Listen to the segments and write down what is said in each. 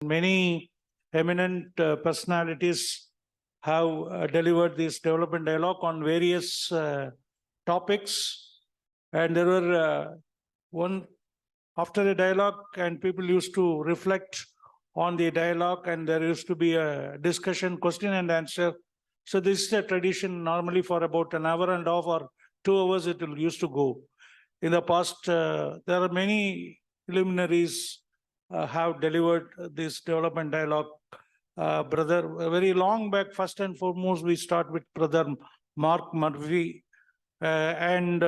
many eminent personalities have delivered this development dialogue on various topics. And there were after a dialogue, and people used to reflect on the dialogue, and there used to be a discussion, question and answer. So this is a tradition. Normally for about an hour and a half or 2 hours it used to go. In the past, there are many luminaries have delivered this development dialogue. Brother, very long back, first and foremost, we start with Brother Mark Murphy and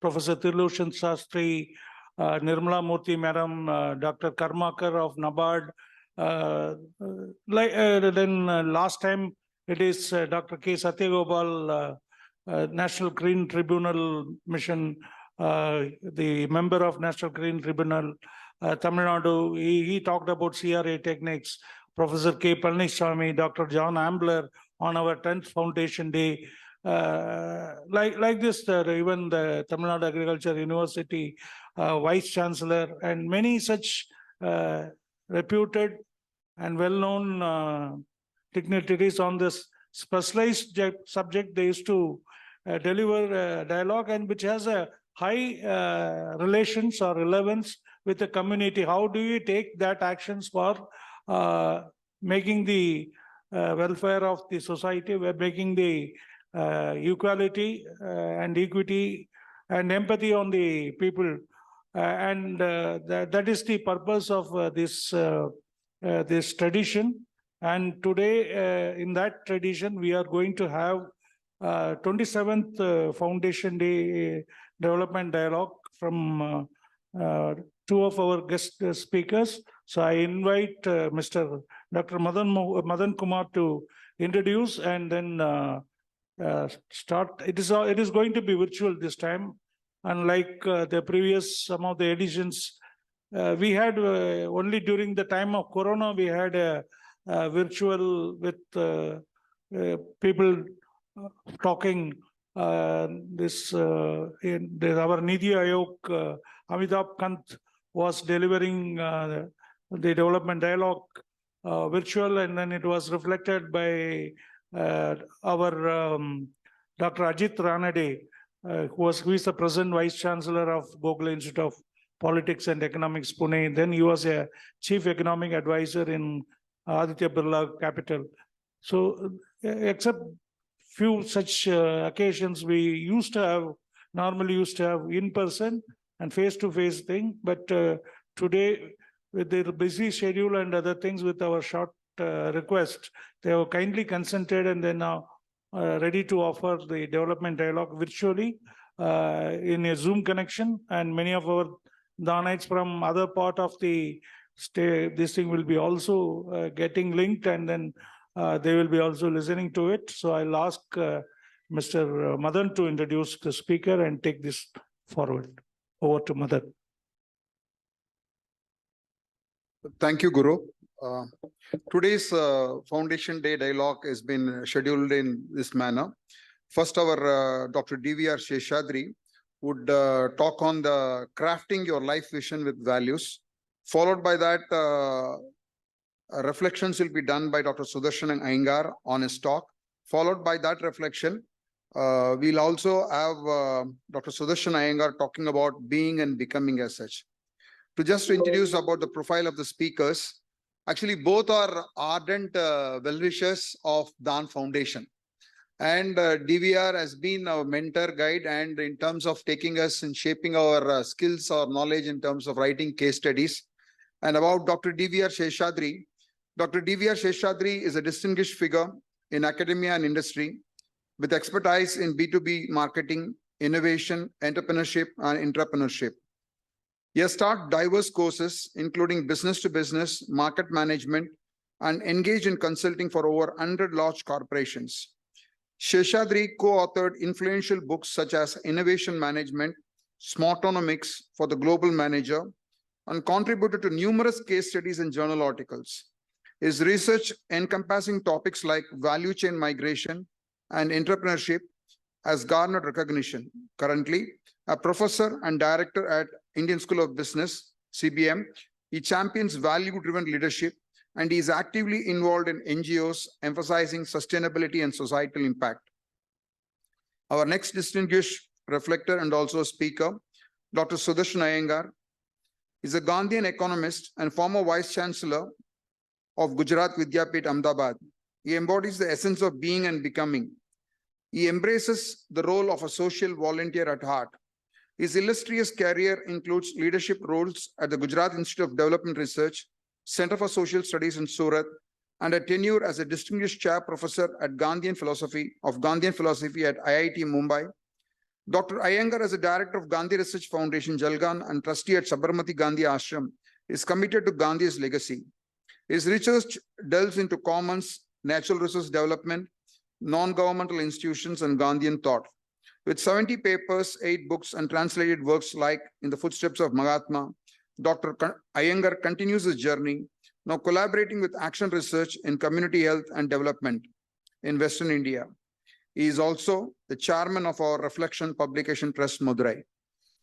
Professor Tirlushan Sastri, Nirmala Murthy Madam, Dr. Karmakar of NABARD. Then last time it is Dr. K. Satyagopal, National Green Tribunal Mission, the member of National Green Tribunal, Tamil Nadu. He talked about CRA techniques. Professor K. Palniswamy, Dr. John Ambler on our 10th Foundation Day. Like this, even the Tamil Nadu Agriculture University Vice Chancellor and many such reputed and well-known dignitaries on this specialized subject. They used to deliver a dialogue, and which has a high relations or relevance with the community. How do you take that actions for making the welfare of the society? We're making the equality and equity and empathy on the people, and that is the purpose of this tradition. And today, in that tradition, we are going to have 27th Foundation Day Development Dialogue from two of our guest speakers. So I invite Mr. Dr. Madan Kumar to introduce and then start. It is going to be virtual this time, unlike the previous some of the editions. We had only during the time of Corona, we had a virtual with people talking. Our Nidhi Ayog, Amitabh Kant was delivering the development dialogue virtual, and then it was reflected by our Dr. Ajit Ranade, who is the present Vice Chancellor of Gokhale Institute of Politics and Economics, Pune. Then he was a Chief Economic Advisor in Aditya Birla Capital. So, except few such occasions, we normally used to have in-person and face-to-face thing. But today, with their busy schedule and other things, with our short request, they have kindly consented, and they now ready to offer the development dialogue virtually in a Zoom connection. And many of our Danites from other part of the state, this thing will be also getting linked, and then they will be also listening to it. So I'll ask Mr. Madan to introduce the speaker and take this forward. Over to Madan. Thank you, Guru. Today's Foundation Day dialogue has been scheduled in this manner. First, our Dr. DVR Sheshadri would talk on the crafting your life vision with values. Followed by that, reflections will be done by Dr. Sudarshan Iyengar on his talk. Followed by that reflection, we'll also have Dr. Sudarshan Iyengar talking about being and becoming as such. To just introduce about the profile of the speakers, actually both are ardent well-wishers of Dan Foundation. And DVR has been our mentor guide, and in terms of taking us and shaping our skills or knowledge in terms of writing case studies. And about Dr. DVR Sheshadri, Dr. DVR Sheshadri is a distinguished figure in academia and industry with expertise in B2B marketing, innovation, entrepreneurship, and intrapreneurship. He has taught diverse courses, including business to business, market management, and engaged in consulting for over 100 large corporations. Sheshadri co-authored influential books such as Innovation Management, Smartonomics for the Global Manager, and contributed to numerous case studies and journal articles. His research encompassing topics like value chain migration and entrepreneurship has garnered recognition. Currently, a professor and director at Indian School of Business, CBM, He champions value-driven leadership, and he is actively involved in NGOs emphasizing sustainability and societal impact. Our next distinguished reflector and also speaker, Dr. Sudarshan Iyengar, is a Gandhian economist and former Vice Chancellor of Gujarat Vidyapith Ahmedabad. He embodies the essence of being and becoming. He embraces the role of a social volunteer at heart. His illustrious career includes leadership roles at the Gujarat Institute of Development Research, Center for Social Studies in Surat, and a tenure as a distinguished chair professor at Gandhian Philosophy at IIT Mumbai. Dr. Iyengar, as a director of Gandhi Research Foundation, Jalgan, and trustee at Sabarmati Gandhi Ashram, is committed to Gandhi's legacy. His research delves into commons, natural resource development, non-governmental institutions, and Gandhian thought. With 70 papers, 8 books, and translated works like In the Footsteps of Mahatma, Dr. Iyengar continues his journey, now collaborating with Action Research in community health and development in Western India. He is also the chairman of our Reflection Publication Trust, Madurai.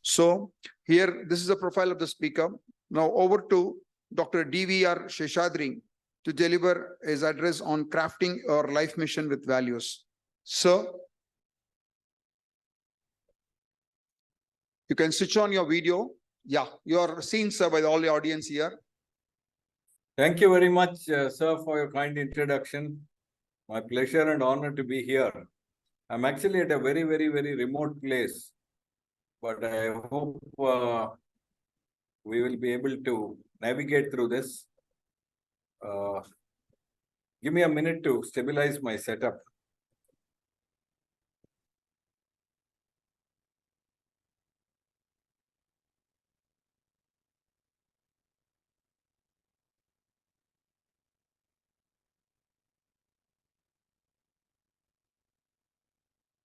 So here, this is a profile of the speaker. Now over to Dr. DVR Sheshadri to deliver his address on crafting your life mission with values. Sir, you can switch on your video. Yeah, you are seen, sir, by all the audience here. Thank you very much, sir, for your kind introduction. My pleasure and honor to be here. I'm actually at a very, very, very remote place, but I hope we will be able to navigate through this. Give me a minute to stabilize my setup.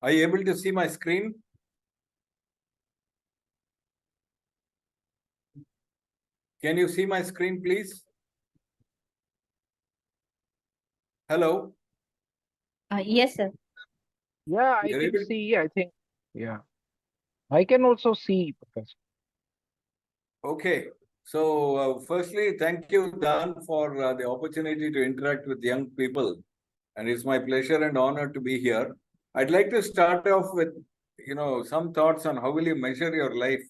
Are you able to see my screen? Can you see my screen, please? Hello? Yes, sir. Yeah, I You're can able- see, I think. Yeah. I can also see, Professor. Okay. So, firstly, thank you, Dan, for the opportunity to interact with young people. And it's my pleasure and honor to be here. I'd like to start off with, some thoughts on how will you measure your life.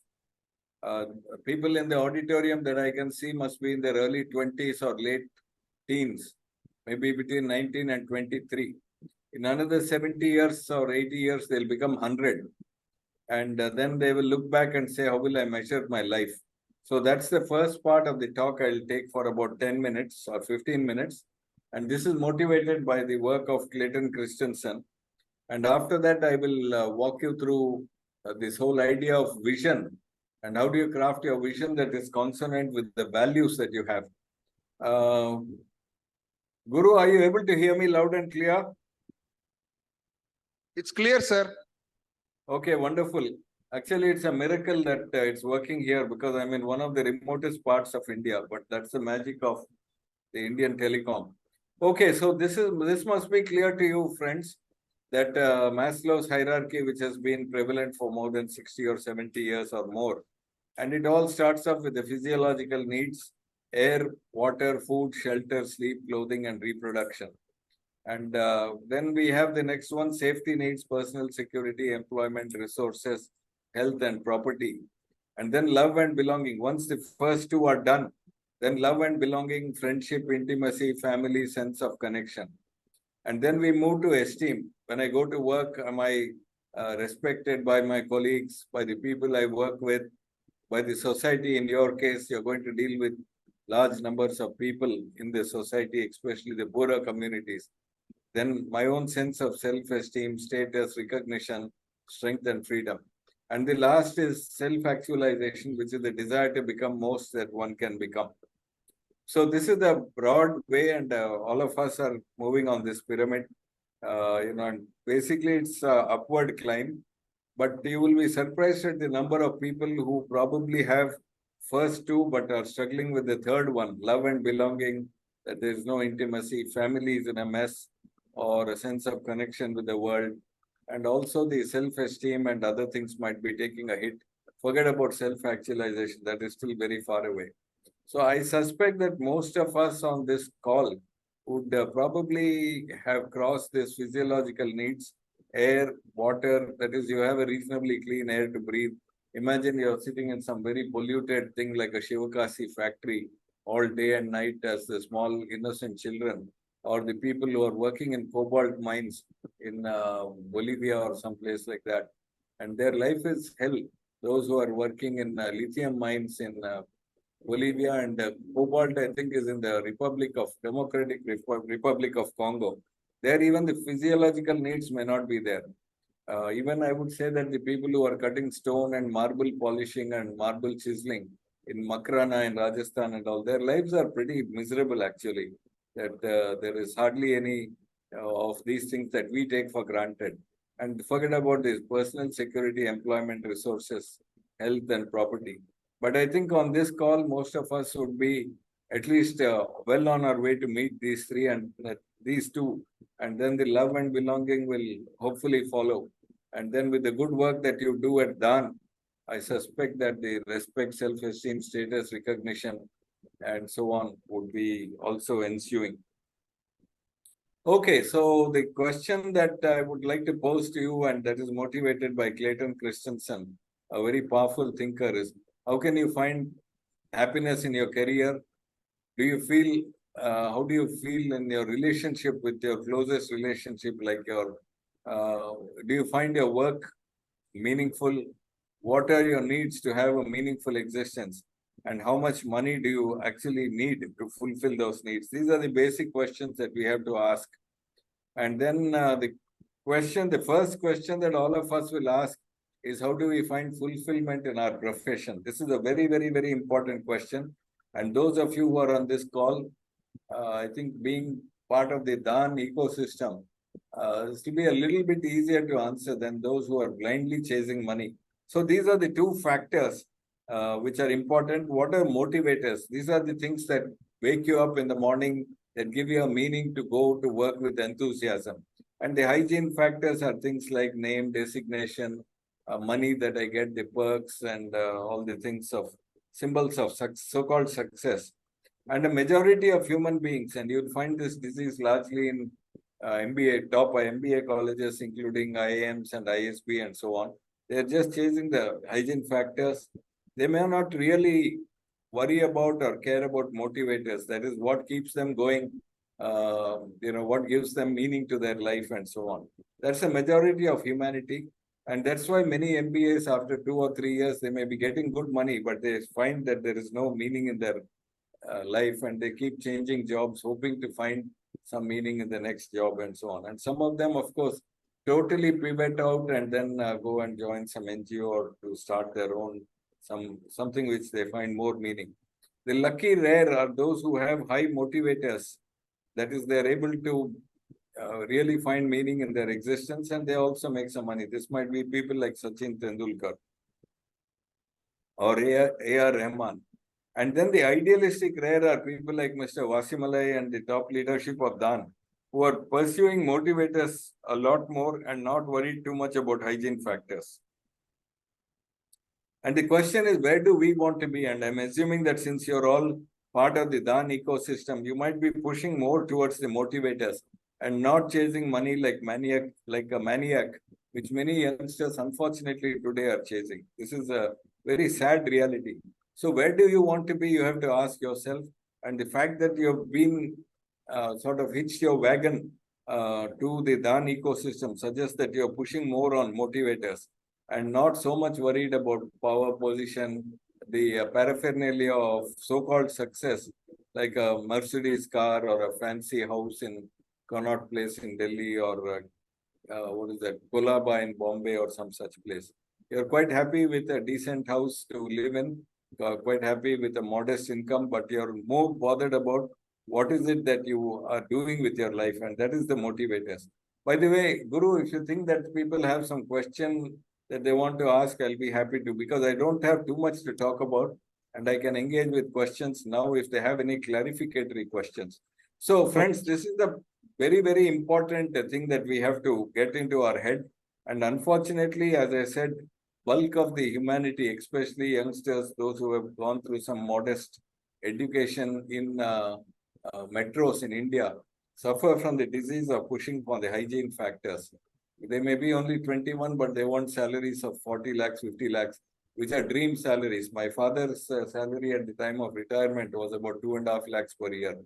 People in the auditorium that I can see must be in their early 20s or late teens, maybe between 19 and 23. In another 70 years or 80 years, they'll become 100. And then they will look back and say, how will I measure my life? So that's the first part of the talk I'll take for about 10 minutes or 15 minutes. And this is motivated by the work of Clayton Christensen. And after that, I will walk you through this whole idea of vision and how do you craft your vision that is consonant with the values that you have. Guru, are you able to hear me loud and clear? It's clear, sir. Okay, wonderful. Actually, it's a miracle that it's working here because I'm in one of the remotest parts of India, but that's the magic of the Indian telecom. Okay, so this must be clear to you, friends, that Maslow's hierarchy, which has been prevalent for more than 60 or 70 years or more, and it all starts off with the physiological needs: air, water, food, shelter, sleep, clothing, and reproduction. And then we have the next one: safety needs, personal security, employment, resources, health, and property. And then love and belonging. Once the first two are done, then love and belonging, friendship, intimacy, family, sense of connection. And then we move to esteem. When I go to work, am I respected by my colleagues, by the people I work with, by the society? In your case, you're going to deal with large numbers of people in the society, especially the poorer communities. Then my own sense of self-esteem, status, recognition, strength, and freedom. And the last is self-actualization, which is the desire to become most that one can become. So this is the broad way, and all of us are moving on this pyramid. And basically it's an upward climb, but you will be surprised at the number of people who probably have first two, but are struggling with the third one: love and belonging, that there is no intimacy, family is in a mess, or a sense of connection with the world. And also the self-esteem and other things might be taking a hit. Forget about self-actualization, that is still very far away. So I suspect that most of us on this call would probably have crossed these physiological needs, air, water, that is, you have a reasonably clean air to breathe. Imagine you're sitting in some very polluted thing like a Shivakasi factory all day and night as the small innocent children, or the people who are working in cobalt mines in Bolivia or someplace like that. And their life is hell. Those who are working in lithium mines in Bolivia and cobalt, I think, is in the Republic of Congo. There, even the physiological needs may not be there. Even I would say that the people who are cutting stone and marble polishing and marble chiseling in Makrana in Rajasthan and all, their lives are pretty miserable actually. That there is hardly any of these things that we take for granted. And forget about this personal security, employment, resources, health, and property. But I think on this call, most of us would be at least well on our way to meet these three and these two. And then the love and belonging will hopefully follow. And then with the good work that you do at Dan, I suspect that the respect, self-esteem, status, recognition, and so on would be also ensuing. Okay, so the question that I would like to pose to you, and that is motivated by Clayton Christensen, a very powerful thinker, is how can you find happiness in your career? Do you feel, how do you feel in your relationship with your closest relationship, like your, do you find your work meaningful? What are your needs to have a meaningful existence? And how much money do you actually need to fulfill those needs? These are the basic questions that we have to ask. And then the first question that all of us will ask is how do we find fulfillment in our profession? This is a very, very, very important question. And those of you who are on this call, I think being part of the Dan ecosystem, is to be a little bit easier to answer than those who are blindly chasing money. So these are the two factors which are important. What are motivators? These are the things that wake you up in the morning, that give you a meaning to go to work with enthusiasm. And the hygiene factors are things like name, designation, money that I get, the perks, and all the things of symbols of so-called success. And a majority of human beings, and you'll find this disease largely in top MBA colleges, including IIMs and ISB and so on. They're just chasing the hygiene factors. They may not really worry about or care about motivators. That is what keeps them going, what gives them meaning to their life and so on. That's a majority of humanity. And that's why many MBAs, after 2 or 3 years, they may be getting good money, but they find that there is no meaning in their life, and they keep changing jobs, hoping to find some meaning in the next job and so on. And some of them, of course, totally pivot out and then go and join some NGO or to start their own something which they find more meaning. The lucky rare are those who have high motivators. That is, they're able to really find meaning in their existence, and they also make some money. This might be people like Sachin Tendulkar or A.R. Rahman. And then the idealistic rare are people like Mr. Vasimalai and the top leadership of Dan, who are pursuing motivators a lot more and not worried too much about hygiene factors. And the question is, where do we want to be? And I'm assuming that since you're all part of the Dan ecosystem, you might be pushing more towards the motivators and not chasing money like a maniac, which many youngsters unfortunately today are chasing. This is a very sad reality. So where do you want to be? You have to ask yourself. And the fact that you've been sort of hitched your wagon to the Dan ecosystem suggests that you're pushing more on motivators and not so much worried about power position, the paraphernalia of so-called success, like a Mercedes car or a fancy house in Connaught Place in Delhi, or Kolaba in Bombay or some such place. You're quite happy with a decent house to live in, quite happy with a modest income, but you're more bothered about what is it that you are doing with your life, and that is the motivators. By the way, Guru, if you think that people have some question that they want to ask, I'll be happy to, because I don't have too much to talk about, and I can engage with questions now if they have any clarificatory questions. So friends, this is the very, very important thing that we have to get into our head. And unfortunately, as I said, bulk of the humanity, especially youngsters, those who have gone through some modest education in metros in India suffer from the disease of pushing for the hygiene factors. They may be only 21, but they want salaries of 40 lakhs, 50 lakhs, which are dream salaries. My father's salary at the time of retirement was about 2.5 lakhs per year.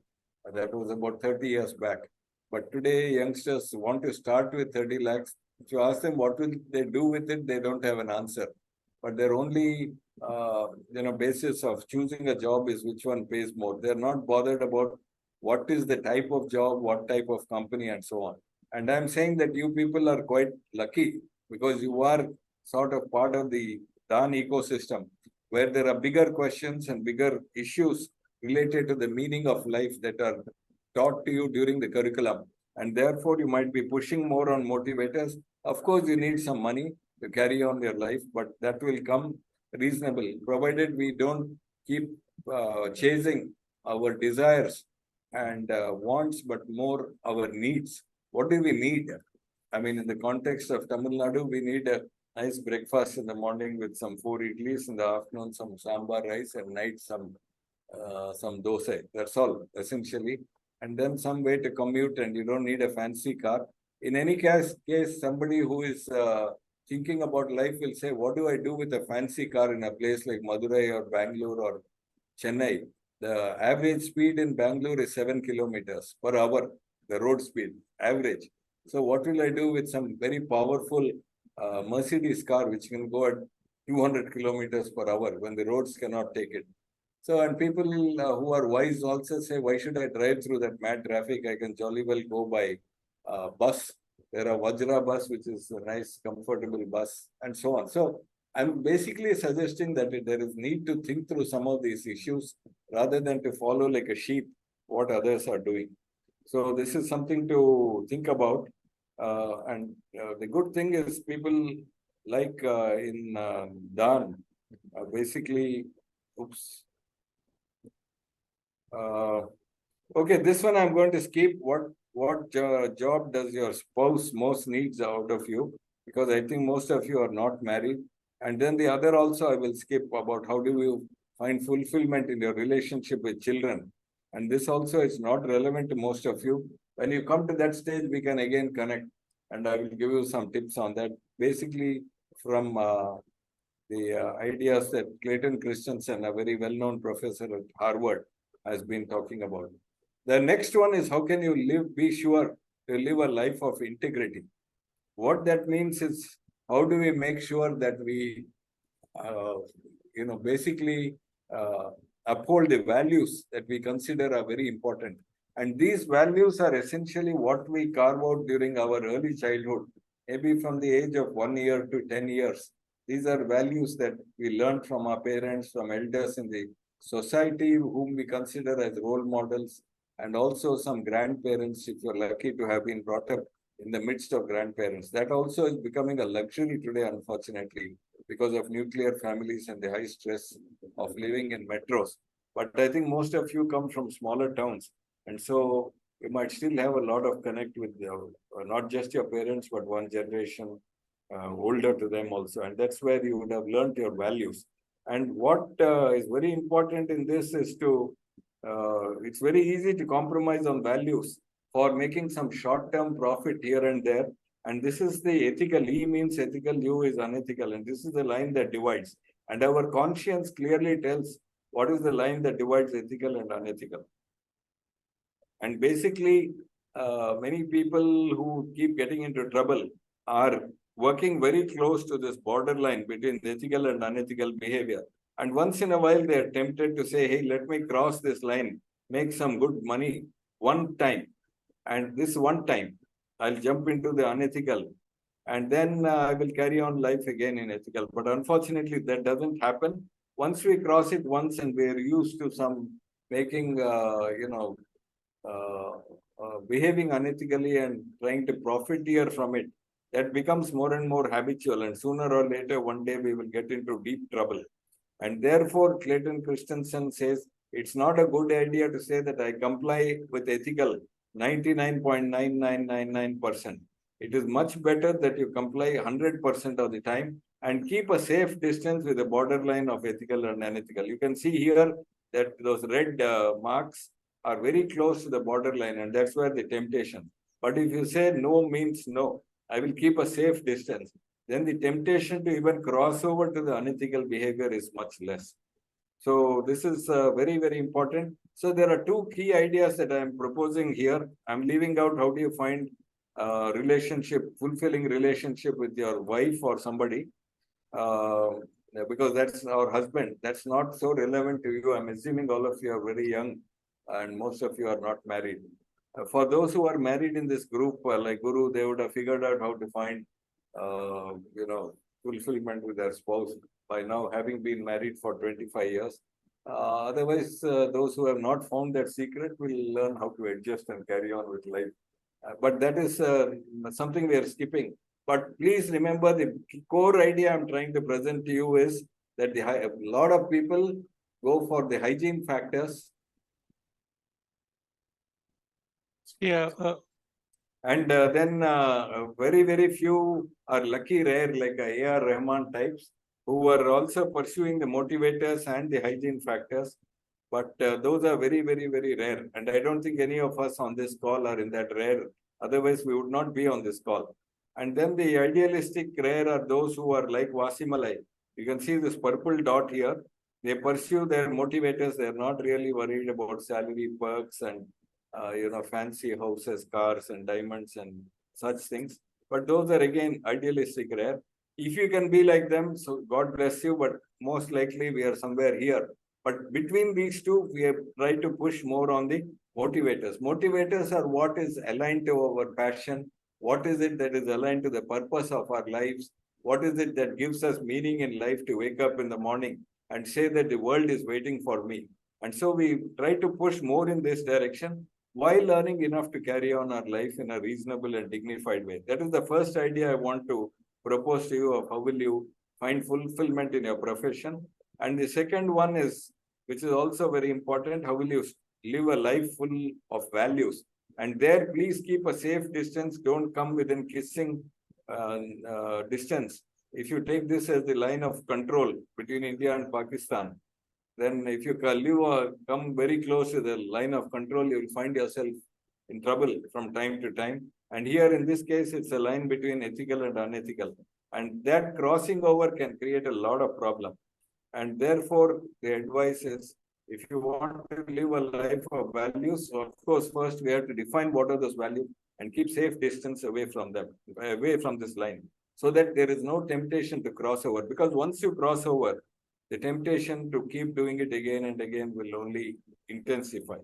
That was about 30 years back. But today, youngsters want to start with 30 lakhs. If you ask them what will they do with it, they don't have an answer. But their only basis of choosing a job is which one pays more. They're not bothered about what is the type of job, what type of company, and so on. And I'm saying that you people are quite lucky because you are sort of part of the DAN ecosystem where there are bigger questions and bigger issues related to the meaning of life that are taught to you during the curriculum. And therefore, you might be pushing more on motivators. Of course, you need some money to carry on your life, but that will come reasonable, provided we don't keep chasing our desires and wants, but more our needs. What do we need? I mean, in the context of Tamil Nadu, we need a nice breakfast in the morning with some 4 idlis, in the afternoon some sambar rice, and night some dosa. That's all, essentially. And then some way to commute, and you don't need a fancy car. In any case, somebody who is thinking about life will say, what do I do with a fancy car in a place like Madurai or Bangalore or Chennai? The average speed in Bangalore is 7 kilometers per hour, the road speed, average. So what will I do with some very powerful Mercedes car which can go at 200 kilometers per hour when the roads cannot take it? So, and people who are wise also say, why should I drive through that mad traffic? I can jolly well go by bus. There are Vajra bus, which is a nice, comfortable bus, and so on. So, I'm basically suggesting that there is need to think through some of these issues rather than to follow like a sheep what others are doing. So, this is something to think about. And the good thing is people like in Dan, basically, oops. Okay, this one I'm going to skip. What job does your spouse most needs out of you? Because I think most of you are not married. And then the other also I will skip about how do you find fulfillment in your relationship with children. And this also is not relevant to most of you. When you come to that stage, we can again connect. And I will give you some tips on that. Basically, from the ideas that Clayton Christensen, a very well-known professor at Harvard, has been talking about. The next one is how can you be sure to live a life of integrity? What that means is how do we make sure that we, basically uphold the values that we consider are very important. And these values are essentially what we carve out during our early childhood, maybe from the age of 1 year to 10 years. These are values that we learned from our parents, from elders in the society whom we consider as role models, and also some grandparents if you're lucky to have been brought up in the midst of grandparents. That also is becoming a luxury today, unfortunately, because of nuclear families and the high stress of living in metros. But I think most of you come from smaller towns. And so you might still have a lot of connect with not just your parents, but one generation older to them also. And that's where you would have learned your values. And what is very important in this is it's very easy to compromise on values for making some short-term profit here and there. And this is the ethical. E means ethical, U is unethical. And this is the line that divides. And our conscience clearly tells what is the line that divides ethical and unethical. And basically, many people who keep getting into trouble are working very close to this borderline between ethical and unethical behavior. And once in a while, they are tempted to say, hey, let me cross this line, make some good money one time. And this one time, I'll jump into the unethical. And then I will carry on life again in ethical. But unfortunately, that doesn't happen. Once we cross it once and we're used to some making, behaving unethically and trying to profiteer from it, that becomes more and more habitual. And sooner or later, one day we will get into deep trouble. And therefore, Clayton Christensen says, it's not a good idea to say that I comply with ethical 99.9999%. It is much better that you comply 100% of the time and keep a safe distance with a borderline of ethical and unethical. You can see here, that those red marks are very close to the borderline, and that's where the temptation. But if you say no means no, I will keep a safe distance, then the temptation to even cross over to the unethical behavior is much less. So this is very, very important. So there are two key ideas that I'm proposing here. I'm leaving out how do you find fulfilling relationship with your wife or somebody, because that's our husband. That's not so relevant to you. I'm assuming all of you are very young and most of you are not married. For those who are married in this group, like Guru, they would have figured out how to find, fulfillment with their spouse by now having been married for 25 years. Otherwise, those who have not found that secret will learn how to adjust and carry on with life. But that is something we are skipping. But please remember the core idea I'm trying to present to you is that a lot of people go for the hygiene factors. Yeah. And then very, very few are lucky rare, like A.R. Rahman types, who are also pursuing the motivators and the hygiene factors. But those are very, very, very rare. And I don't think any of us on this call are in that rare. Otherwise, we would not be on this call. And then the idealistic rare are those who are like Vasimalai. You can see this purple dot here. They pursue their motivators. They're not really worried about salary, perks, and fancy houses, cars, and diamonds, and such things. But those are again idealistic rare. If you can be like them, so God bless you. But most likely we are somewhere here. But between these two, we have tried to push more on the motivators. Motivators are what is aligned to our passion. What is it that is aligned to the purpose of our lives? What is it that gives us meaning in life to wake up in the morning and say that the world is waiting for me? And so we try to push more in this direction while learning enough to carry on our life in a reasonable and dignified way. That is the first idea I want to propose to you of how will you find fulfillment in your profession. And the second one is, which is also very important, how will you live a life full of values? And there, please keep a safe distance. Don't come within kissing distance. If you take this as the line of control between India and Pakistan, then if you come very close to the line of control, you will find yourself in trouble from time to time. And here in this case, it's a line between ethical and unethical. And that crossing over can create a lot of problem. And therefore, the advice is, if you want to live a life of values, of course, first we have to define what are those values and keep safe distance away from them, away from this line, so that there is no temptation to cross over. Because once you cross over, the temptation to keep doing it again and again will only intensify.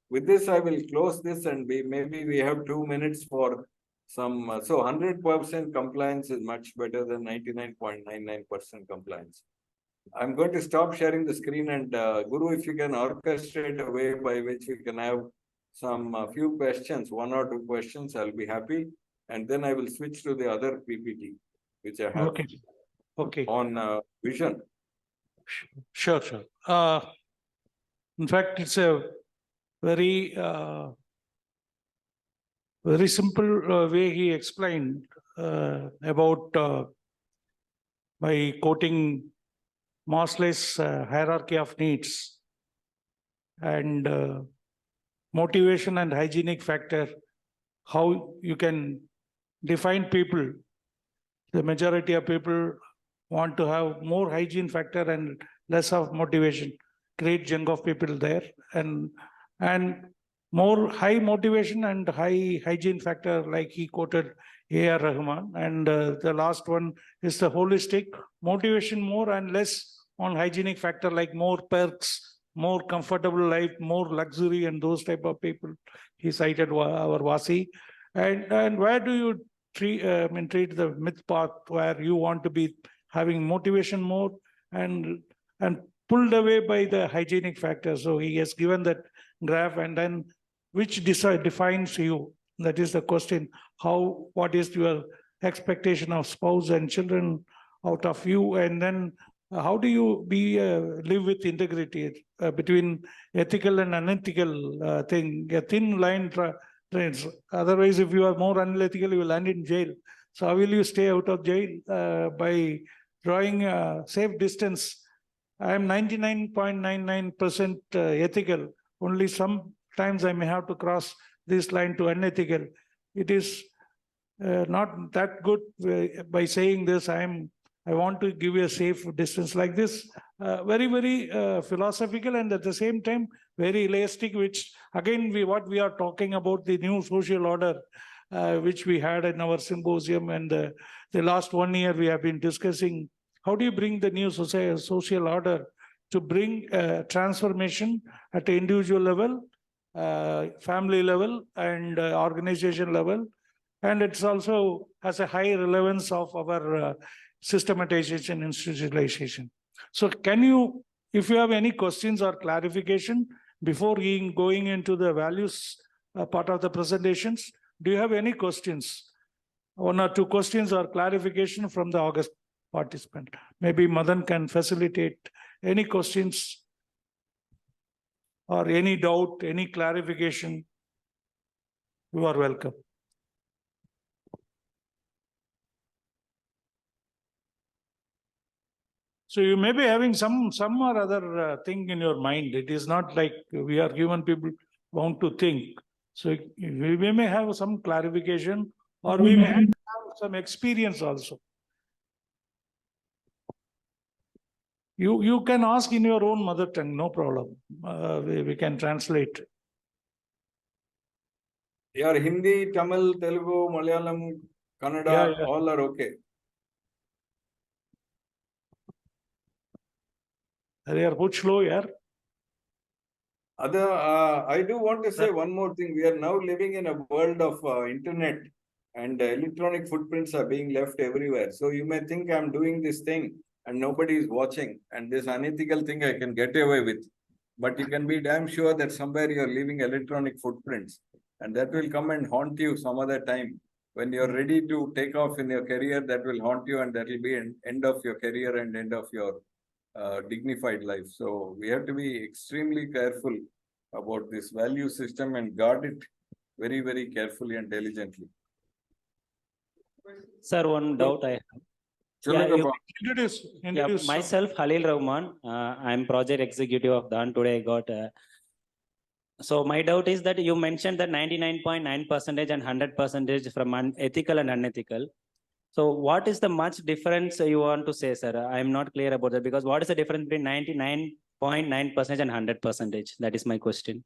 With this, I will close this, and maybe we have 2 minutes for some. So 100% compliance is much better than 99.99% compliance. I'm going to stop sharing the screen, and Guru, if you can orchestrate a way by which we can have some few questions, 1 or 2 questions, I'll be happy. And then I will switch to the other PPT, which I have on vision. Sure. In fact, it's a very very simple way he explained about by quoting Maslow's hierarchy of needs and motivation and hygienic factor, how you can define people. The majority of people want to have more hygiene factor and less of motivation. Great chunk of people there, and more high motivation and high hygiene factor, like he quoted A.R. Rahman. And the last one is the holistic motivation more and less on hygienic factor, like more perks, more comfortable life, more luxury, and those type of people. He cited our Vasi. And where do you treat the myth path where you want to be having motivation more and pulled away by the hygienic factor? So he has given that graph, and then which defines you? That is the question. What is your expectation of spouse and children out of you? And then how do you live with integrity between ethical and unethical thing? A thin line trains. Otherwise, if you are more unethical, you will land in jail. So how will you stay out of jail? By drawing a safe distance I am 99.99% ethical. Only sometimes I may have to cross this line to unethical. It is not that good by saying this. I want to give you a safe distance like this. Very, very philosophical and at the same time very elastic, which again what we are talking about, the new social order, which we had in our symposium, and the last 1 year we have been discussing how do you bring the new social order to bring transformation at the individual level, family level, and organization level. And it's also has a high relevance of our systematization, institutionalization. So can you, if you have any questions or clarification before going into the values part of the presentations, do you have any questions? 1 or 2 questions or clarification from the August participant? Maybe Madan can facilitate any questions or any doubt, any clarification. You are welcome. So you may be having some or other thing in your mind. It is not like we are human people bound to think. So we may have some clarification or we may have some experience also. You can ask in your own mother tongue, no problem. We can translate. Your Hindi, Tamil, Telugu, Malayalam, Kannada, Yeah. all are okay. They are put slow, yeah. I do want to say one more thing. We are now living in a world of internet, and electronic footprints are being left everywhere. So you may think I'm doing this thing and nobody is watching, and this unethical thing I can get away with. But you can be damn sure that somewhere you're leaving electronic footprints, and that will come and haunt you some other time. When you're ready to take off in your career, that will haunt you, and that will be an end of your career and end of your dignified life. So we have to be extremely careful about this value system and guard it very, very carefully and diligently. Sir, one doubt I have. Introduce. Myself, Halil Rahman. I'm project executive of DAN. Today I got. So my doubt is that you mentioned that 99.9% and 100% from ethical and unethical. So what is the much difference you want to say, sir? I'm not clear about that, because what is the difference between 99.9% and 100%? That is my question.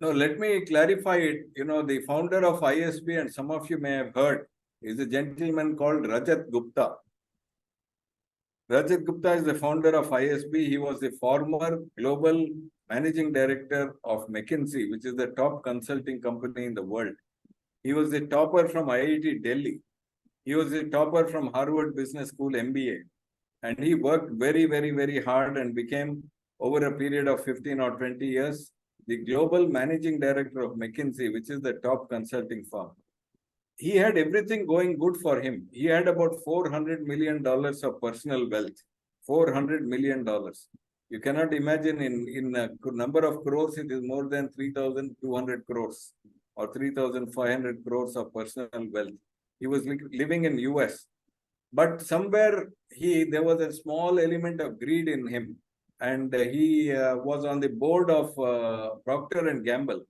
No, let me clarify it. You know, the founder of ISB, and some of you may have heard, is a gentleman called Rajat Gupta. Rajat Gupta is the founder of ISB. He was the former global managing director of McKinsey, which is the top consulting company in the world. He was the topper from IIT Delhi. He was a topper from Harvard Business School MBA, and he worked very, very, very hard and became, over a period of 15 or 20 years, the global managing director of McKinsey, which is the top consulting firm. He had everything going good for him. He had about $400 million of personal wealth. $400 million. You cannot imagine in a number of crores, it is more than 3,200 crores or 3,500 crores of personal wealth. He was living in US, but somewhere there was a small element of greed in him, and he was on the board of Procter and Gamble.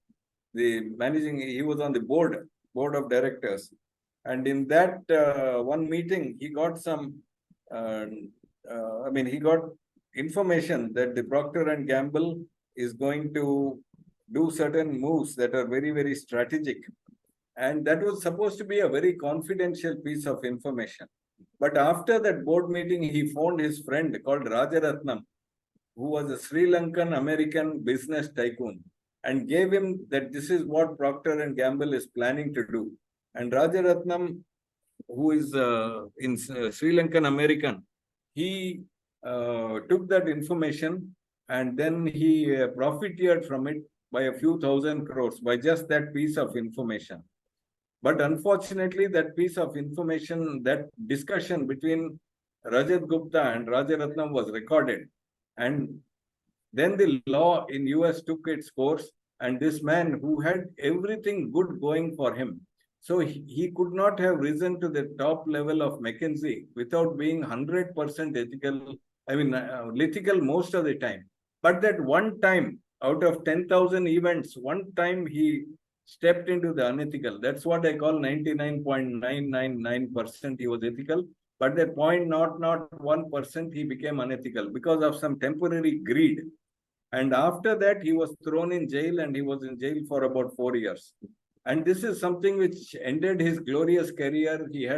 He was on the board of directors, and in that one meeting, he got he got information that the Procter and Gamble is going to do certain moves that are very, very strategic. And that was supposed to be a very confidential piece of information. But after that board meeting, he phoned his friend called Rajaratnam, who was a Sri Lankan American business tycoon, and gave him that this is what Procter and Gamble is planning to do. And Rajaratnam, who is in Sri Lankan American, he took that information and then he profiteered from it by a few thousand crores by just that piece of information. But unfortunately, that piece of information, that discussion between Rajat Gupta and Rajaratnam was recorded. And then the law in US took its course, and this man who had everything good going for him, so he could not have risen to the top level of McKinsey without being 100% ethical I mean, lithical most of the time. But that one time out of 10,000 events, one time he stepped into the unethical. That's what I call 99.999% he was ethical. But that 0.001% he became unethical because of some temporary greed. And after that, he was thrown in jail, and he was in jail for about 4 years. And this is something which ended his glorious career. He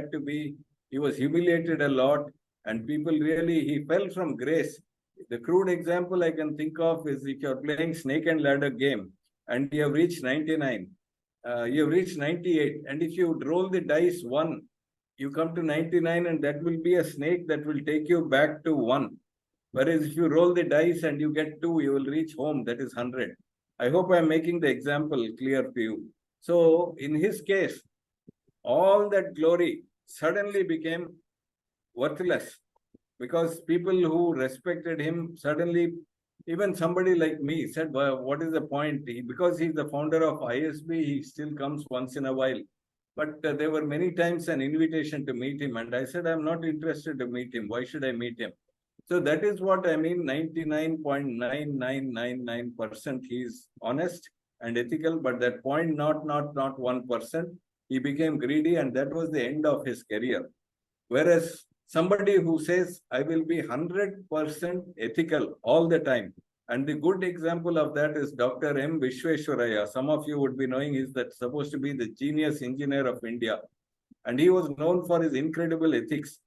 was humiliated a lot, and people really, he fell from grace. The crude example I can think of is if you're playing snake and ladder game and you have reached 99, you have reached 98, and if you roll the dice 1, you come to 99, and that will be a snake that will take you back to 1. Whereas if you roll the dice and you get 2, you will reach home, that is 100. I hope I'm making the example clear to you. So in his case, all that glory suddenly became worthless because people who respected him suddenly, even somebody like me said, well, what is the point? Because he's the founder of ISB, he still comes once in a while. But there were many times an invitation to meet him, and I said, I'm not interested to meet him. Why should I meet him? So that is what I mean, 99.9999% he's honest and ethical, but that 0.001%, he became greedy, and that was the end of his career. Whereas somebody who says, I will be 100% ethical all the time. And the good example of that is Dr. M. Vishweswaraya. Some of you would be knowing he's supposed to be the genius engineer of India. And he was known for his incredible ethics.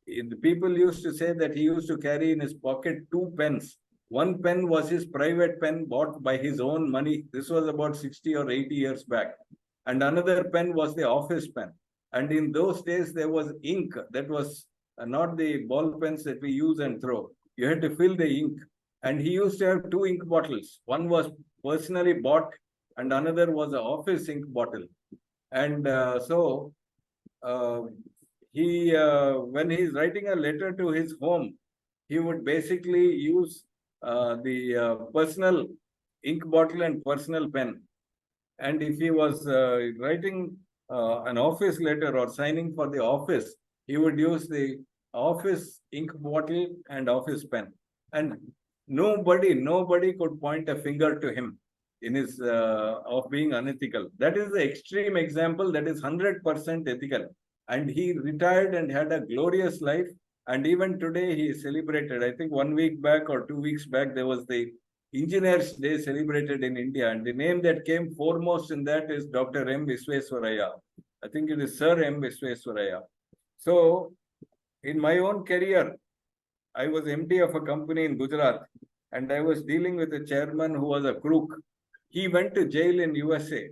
The people used to say that he used to carry in his pocket 2 pens. One pen was his private pen bought by his own money. This was about 60 or 80 years back. And another pen was the office pen. And in those days, there was ink that was not the ball pens that we use and throw. You had to fill the ink. And he used to have 2 ink bottles. One was personally bought, and another was an office ink bottle. And when he's writing a letter to his home, he would basically use the personal ink bottle and personal pen. And if he was writing an office letter or signing for the office, he would use the office ink bottle and office pen. And nobody could point a finger to him in his of being unethical. That is the extreme example that is 100% ethical. And he retired and had a glorious life. And even today he is celebrated. I think 1 week back or 2 weeks back, there was the Engineers Day celebrated in India. And the name that came foremost in that is Dr. M. Vishweswaraya. I think it is Sir M. Vishweswaraya. So in my own career, I was MD of a company in Gujarat, and I was dealing with a chairman who was a crook. He went to jail in USA.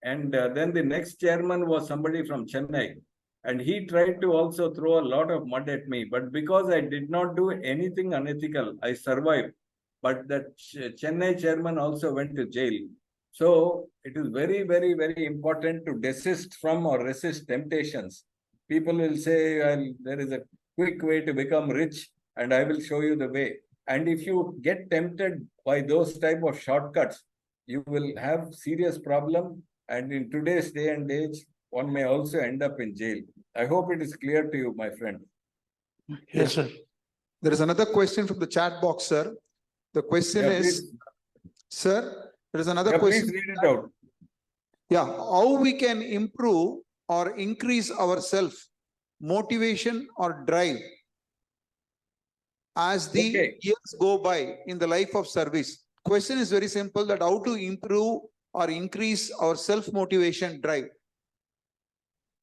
And then the next chairman was somebody from Chennai. And he tried to also throw a lot of mud at me. But because I did not do anything unethical, I survived. But that Chennai chairman also went to jail. So it is very, very, very important to desist from or resist temptations. People will say, there is a quick way to become rich, and I will show you the way. And if you get tempted by those type of shortcuts, you will have serious problem. And in today's day and age, one may also end up in jail. I hope it is clear to you, my friend. Yes, sir. There is another question from the chat box, sir. The question Yeah, is, please. sir, there is another Yeah, question. please read it out. Yeah, how we can improve or increase our self motivation or drive as the Okay. years go by in the life of service. Question is very simple, that how to improve or increase our self motivation drive.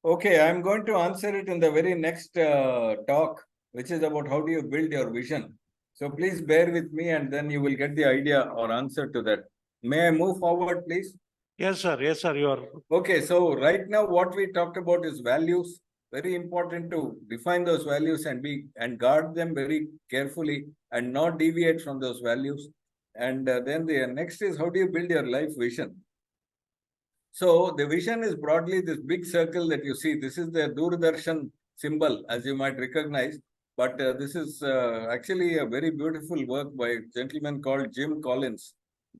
Okay, I'm going to answer it in the very next talk, which is about how do you build your vision. So please bear with me, and then you will get the idea or answer to that. May I move forward, please? Yes, sir. Yes, sir. You are. Okay, so right now what we talked about is values. Very important to define those values and guard them very carefully and not deviate from those values. And then the next is how do you build your life vision? So the vision is broadly this big circle that you see. This is the Doordarshan symbol, as you might recognize. But this is actually a very beautiful work by a gentleman called Jim Collins.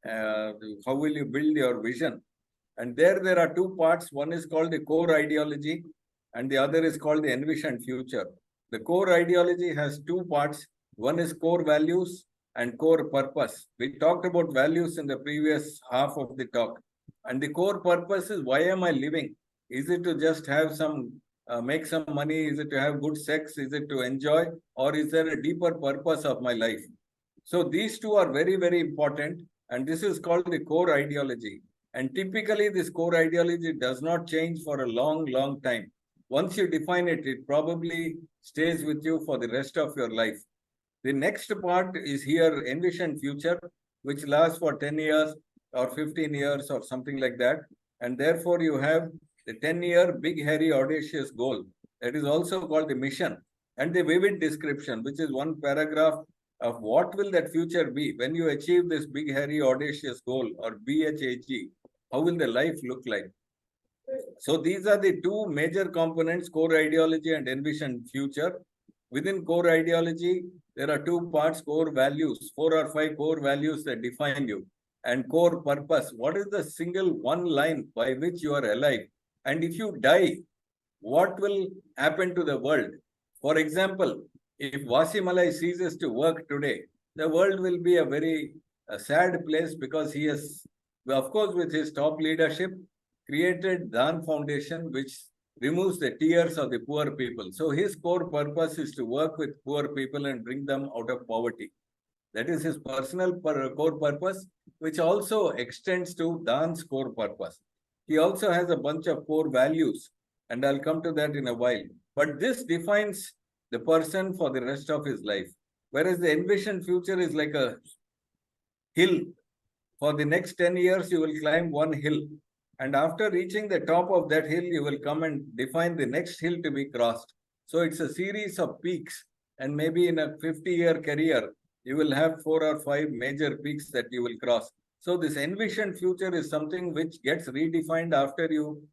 How will you build your vision? And there are 2 parts. One is called the core ideology, and the other is called the envisioned future. The core ideology has 2 parts. One is core values and core purpose. We talked about values in the previous half of the talk. And the core purpose is, why am I living? Is it to just have some, make some money? Is it to have good sex? Is it to enjoy? Or is there a deeper purpose of my life? So these two are very, very important. And this is called the core ideology. And typically this core ideology does not change for a long, long time. Once you define it, it probably stays with you for the rest of your life. The next part is here, envision future, which lasts for 10 years or 15 years or something like that. And therefore you have the 10-year big, hairy, audacious goal. That is also called the mission, and the vivid description, which is one paragraph of what will that future be when you achieve this big, hairy, audacious goal, or BHAG. How will the life look like? So these are the two major components, core ideology and envision future. Within core ideology, there are two parts, core values, 4 or 5 core values that define you, and core purpose. What is the single one line by which you are alive? And if you die, what will happen to the world? For example, if Vasimalai ceases to work today, the world will be a very sad place, because he has, of course, with his top leadership, created Dan Foundation, which removes the tears of the poor people. So his core purpose is to work with poor people and bring them out of poverty. That is his personal core purpose, which also extends to Dan's core purpose. He also has a bunch of core values, and I'll come to that in a while. But this defines the person for the rest of his life. Whereas the envision future is like a hill. For the next 10 years, you will climb one hill. And after reaching the top of that hill, you will come and define the next hill to be crossed. So it's a series of peaks. And maybe in a 50-year career, you will have 4 or 5 major peaks that you will cross. So this envisioned future is something which gets redefined after you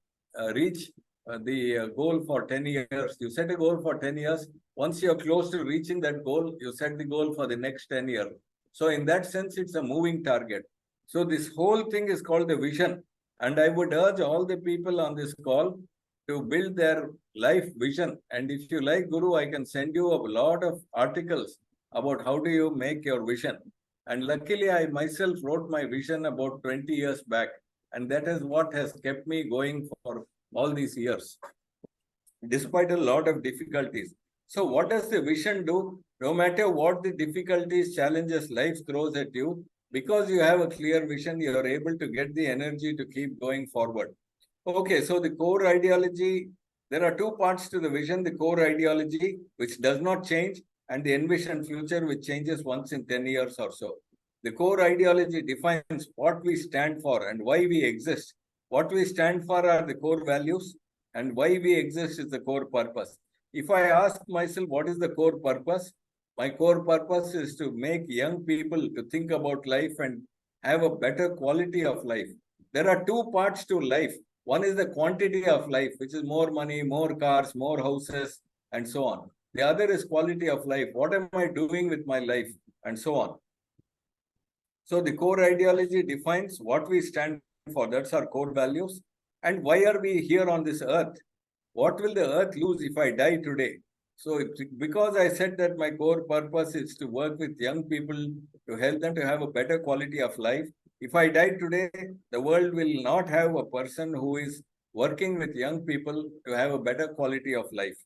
reach the goal for 10 years. You set a goal for 10 years. Once you're close to reaching that goal, you set the goal for the next 10 years. So in that sense, it's a moving target. So this whole thing is called the vision. And I would urge all the people on this call to build their life vision. And if you like, Guru, I can send you a lot of articles about how do you make your vision. And luckily, I myself wrote my vision about 20 years back. And that is what has kept me going for all these years, despite a lot of difficulties. So what does the vision do? No matter what the difficulties, challenges life throws at you, because you have a clear vision, you are able to get the energy to keep going forward. Okay, so the core ideology, there are 2 parts to the vision, the core ideology, which does not change, and the envisioned future, which changes once in 10 years or so. The core ideology defines what we stand for and why we exist. What we stand for are the core values, and why we exist is the core purpose. If I ask myself, what is the core purpose? My core purpose is to make young people to think about life and have a better quality of life. There are 2 parts to life. One is the quantity of life, which is more money, more cars, more houses, and so on. The other is quality of life. What am I doing with my life? And so on. So the core ideology defines what we stand for. That's our core values. And why are we here on this earth? What will the earth lose if I die today? So because I said that my core purpose is to work with young people to help them to have a better quality of life. If I die today, the world will not have a person who is working with young people to have a better quality of life.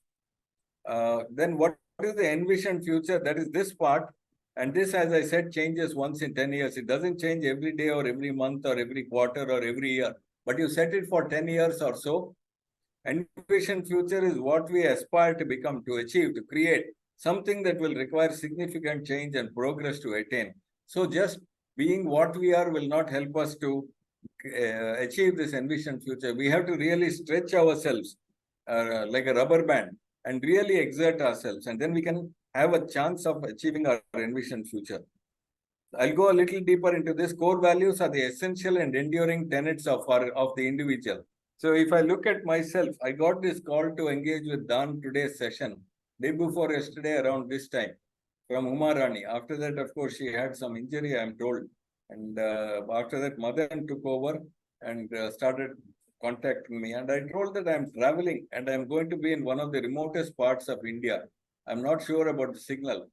Then what is the envisioned future? That is this part. And this, as I said, changes once in 10 years. It doesn't change every day or every month or every quarter or every year. But you set it for 10 years or so. Envisioned future is what we aspire to become, to achieve, to create something that will require significant change and progress to attain. So just being what we are will not help us to achieve this envisioned future. We have to really stretch ourselves like a rubber band and really exert ourselves, and then we can have a chance of achieving our envisioned future. I'll go a little deeper into this. Core values are the essential and enduring tenets of the individual. So if I look at myself, I got this call to engage with Dan today's session, day before yesterday around this time, from Uma Rani. After that, of course, she had some injury, I'm told. And after that, Madan took over and started contacting me. And I told that I'm traveling and I'm going to be in one of the remotest parts of India. I'm not sure about the signal.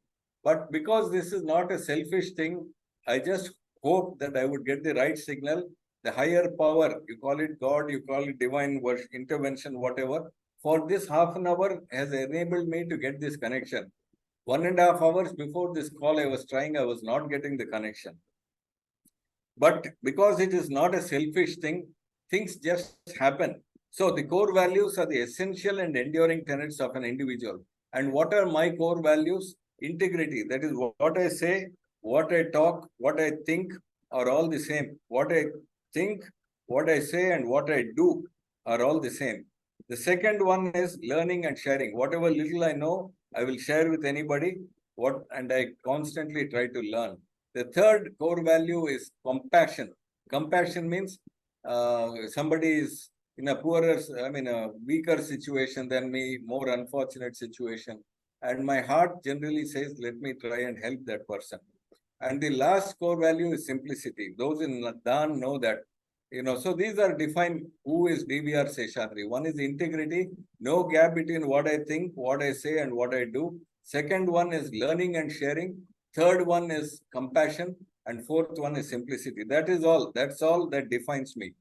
But because this is not a selfish thing, I just hope that I would get the right signal. The higher power, you call it God, you call it divine intervention, whatever, for this half an hour has enabled me to get this connection. 1.5 hours before this call, I was not getting the connection. But because it is not a selfish thing, things just happen. So the core values are the essential and enduring tenets of an individual. And what are my core values? Integrity. That is what I say, what I talk, what I think are all the same. What I think, what I say, and what I do are all the same. The second one is learning and sharing. Whatever little I know, I will share with anybody. And I constantly try to learn. The third core value is compassion. Compassion means somebody is in a a weaker situation than me, more unfortunate situation. And my heart generally says, let me try and help that person. And the last core value is simplicity. Those in Dan know that. So these are defined who is DVR Seshadri. One is integrity, no gap between what I think, what I say, and what I do. Second one is learning and sharing. Third one is compassion. And fourth one is simplicity. That is all. That's all that defines me.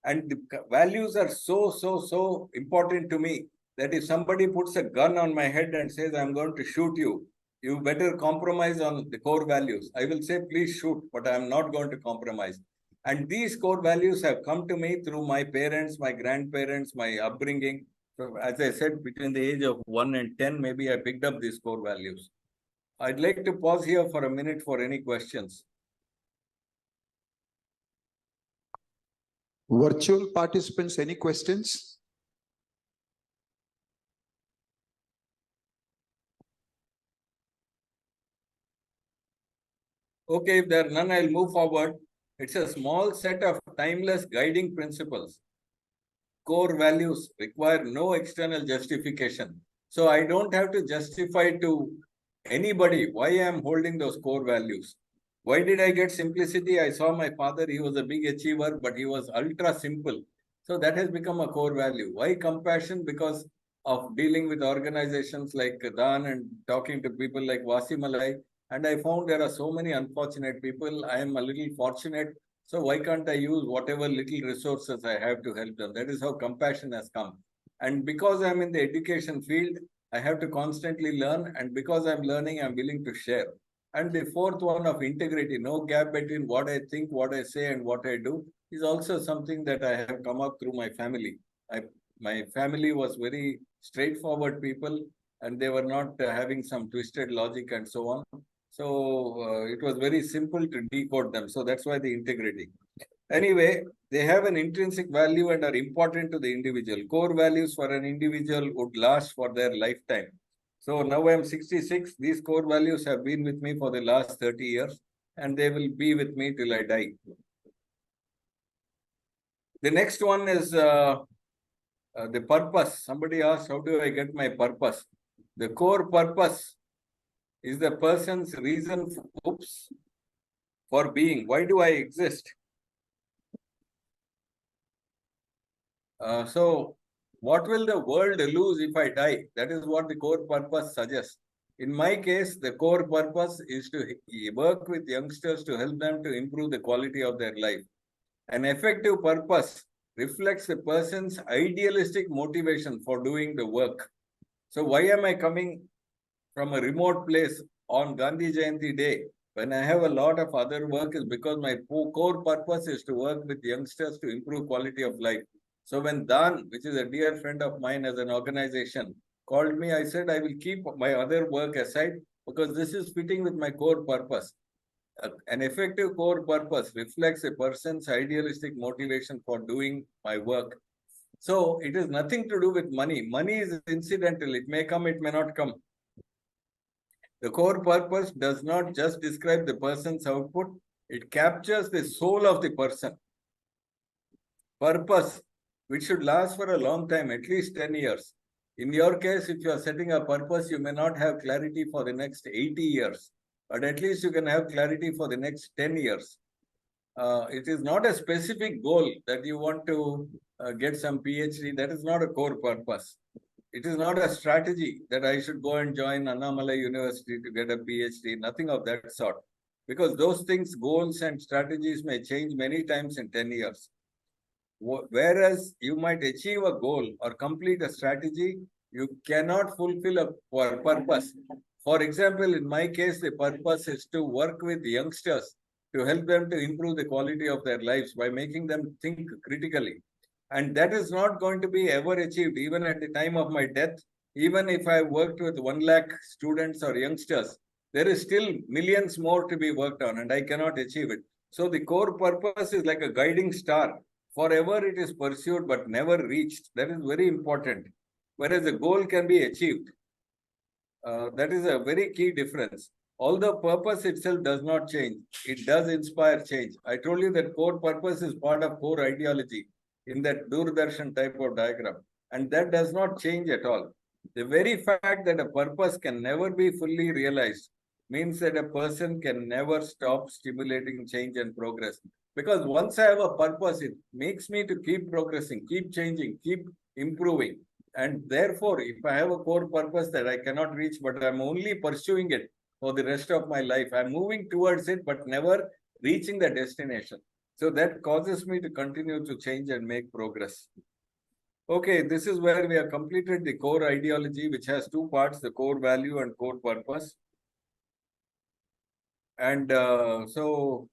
And the values are so important to me that if somebody puts a gun on my head and says, I'm going to shoot you, you better compromise on the core values. I will say, please shoot, but I'm not going to compromise. And these core values have come to me through my parents, my grandparents, my upbringing. So as I said, between the age of 1 and 10, maybe I picked up these core values. I'd like to pause here for a minute for any questions. Virtual participants, any questions? Okay, if there are none, I'll move forward. It's a small set of timeless guiding principles. Core values require no external justification. So I don't have to justify to anybody why I am holding those core values. Why did I get simplicity? I saw my father, he was a big achiever, but he was ultra simple. So that has become a core value. Why compassion? Because of dealing with organizations like Dan and talking to people like Wasimalai. And I found there are so many unfortunate people. I am a little fortunate. So why can't I use whatever little resources I have to help them? That is how compassion has come. And because I'm in the education field, I have to constantly learn. And because I'm learning, I'm willing to share. And the fourth one of integrity, no gap between what I think, what I say, and what I do, is also something that I have come up through my family. My family was very straightforward people, and they were not having some twisted logic and so on. So it was very simple to decode them. So that's why the integrity. Anyway, they have an intrinsic value and are important to the individual. Core values for an individual would last for their lifetime. So now I'm 66. These core values have been with me for the last 30 years, and they will be with me till I die. The next one is the purpose. Somebody asked, how do I get my purpose? The core purpose is the person's reason for being. Why do I exist? So what will the world lose if I die? That is what the core purpose suggests. In my case, the core purpose is to work with youngsters to help them to improve the quality of their life. An effective purpose reflects a person's idealistic motivation for doing the work. So why am I coming from a remote place on Gandhi Jayanti day when I have a lot of other work? Is because my core purpose is to work with youngsters to improve quality of life. So when Dan, which is a dear friend of mine as an organization, called me, I said, I will keep my other work aside because this is fitting with my core purpose. An effective core purpose reflects a person's idealistic motivation for doing my work. So it has nothing to do with money. Money is incidental. It may come, it may not come. The core purpose does not just describe the person's output. It captures the soul of the person. Purpose, which should last for a long time, at least 10 years. In your case, if you are setting a purpose, you may not have clarity for the next 80 years, but at least you can have clarity for the next 10 years. It is not a specific goal that you want to get some PhD. That is not a core purpose. It is not a strategy that I should go and join Annamalai University to get a PhD, nothing of that sort. Because those things, goals and strategies may change many times in 10 years. Whereas you might achieve a goal or complete a strategy, you cannot fulfill a purpose. For example, in my case, the purpose is to work with youngsters to help them to improve the quality of their lives by making them think critically. And that is not going to be ever achieved, even at the time of my death. Even if I worked with 1 lakh students or youngsters, there is still millions more to be worked on, and I cannot achieve it. So the core purpose is like a guiding star. Forever it is pursued but never reached. That is very important. Whereas the goal can be achieved. That is a very key difference. Although purpose itself does not change, it does inspire change. I told you that core purpose is part of core ideology in that Doordarshan type of diagram. And that does not change at all. The very fact that a purpose can never be fully realized means that a person can never stop stimulating change and progress. Because once I have a purpose, it makes me to keep progressing, keep changing, keep improving. And therefore, if I have a core purpose that I cannot reach, but I'm only pursuing it for the rest of my life, I'm moving towards it, but never reaching the destination. So that causes me to continue to change and make progress. Okay, this is where we have completed the core ideology, which has two parts, the core value and core purpose. And so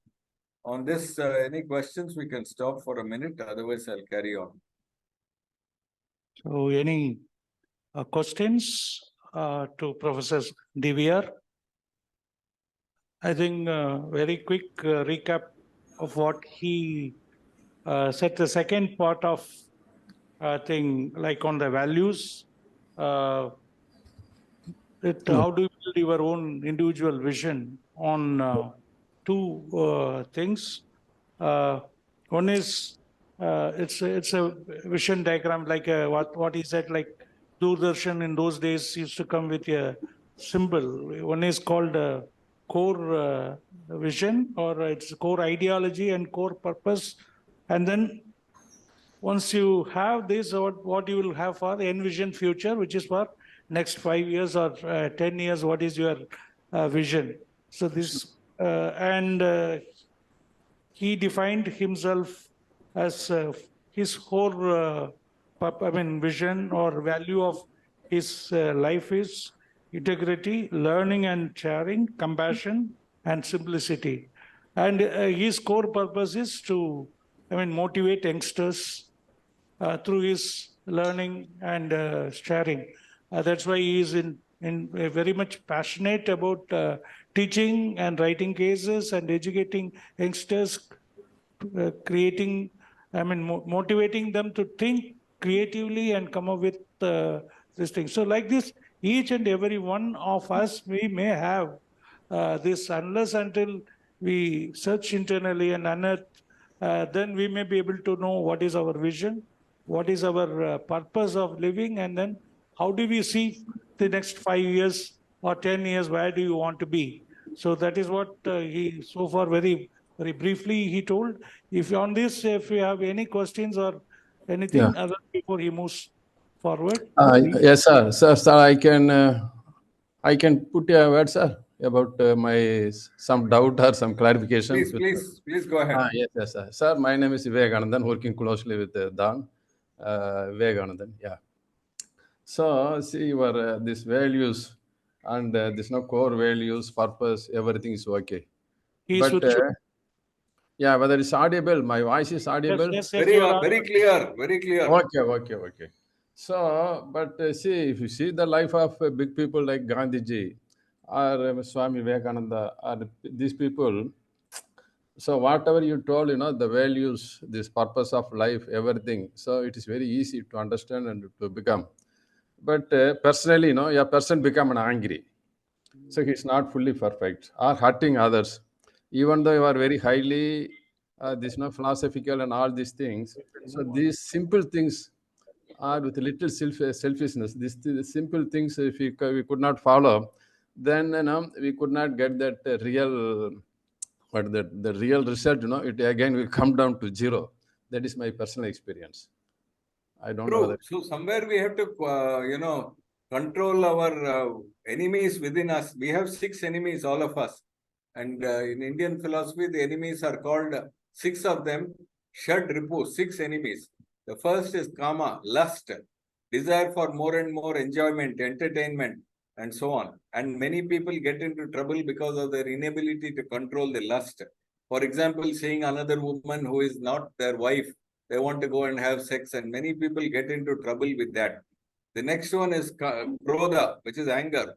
on this, any questions, we can stop for a minute, otherwise I'll carry on. So any questions to Professor DVR? I think very quick recap of what he said. The second part of thing, like on the values, how do you build your own individual vision on two things? One is it's a vision diagram, like what he said, like Doordarshan in those days used to come with a symbol. One is called core vision, or it's core ideology and core purpose. And then once you have this, what you will have for the envision future, which is for next 5 years or 10 years, what is your vision? So this, and he defined himself as his whole vision or value of his life is integrity, learning and sharing, compassion and simplicity. And his core purpose is to motivate youngsters through his learning and sharing. That's why he is very much passionate about teaching and writing cases and educating youngsters, creating, motivating them to think creatively and come up with this thing. So like this, each and every one of us, we may have this, unless until we search internally and unearth, then we may be able to know what is our vision, what is our purpose of living, and then how do we see the next 5 years or 10 years, where do you want to be? So that is what he so far very briefly he told. If on this, if you have any questions or anything other before he moves forward. Yes, sir. Sir, I can put a word, sir, about my some doubt or some clarification. Please go ahead. Yes, sir. Sir, my name is Vivekanandan, working closely with Dan Vivekanandan. Yeah. So see your these values and this core values, purpose, everything is okay. He But should. yeah, whether it's audible, my voice is audible. Yes, Very clear, very clear. Okay. So, but see, if you see the life of big people like Gandhiji or Swami Vivekananda or these people, so whatever you told, the values, this purpose of life, everything. So it is very easy to understand and to become. But personally, a person become an angry. So he's not fully perfect or hurting others. Even though you are very highly, philosophical and all these things. So these simple things are with little selfishness. These simple things, if we could not follow, then we could not get that real, but the real result, it again will come down to zero. That is my personal experience. I don't know True. whether. So somewhere we have to, control our enemies within us. We have 6 enemies, all of us. And in Indian philosophy, the enemies are called 6 of them, Shad Ripu, 6 enemies. The first is Kama, lust, desire for more and more enjoyment, entertainment, and so on. And many people get into trouble because of their inability to control the lust. For example, seeing another woman who is not their wife, they want to go and have sex, and many people get into trouble with that. The next one is Krodha, which is anger.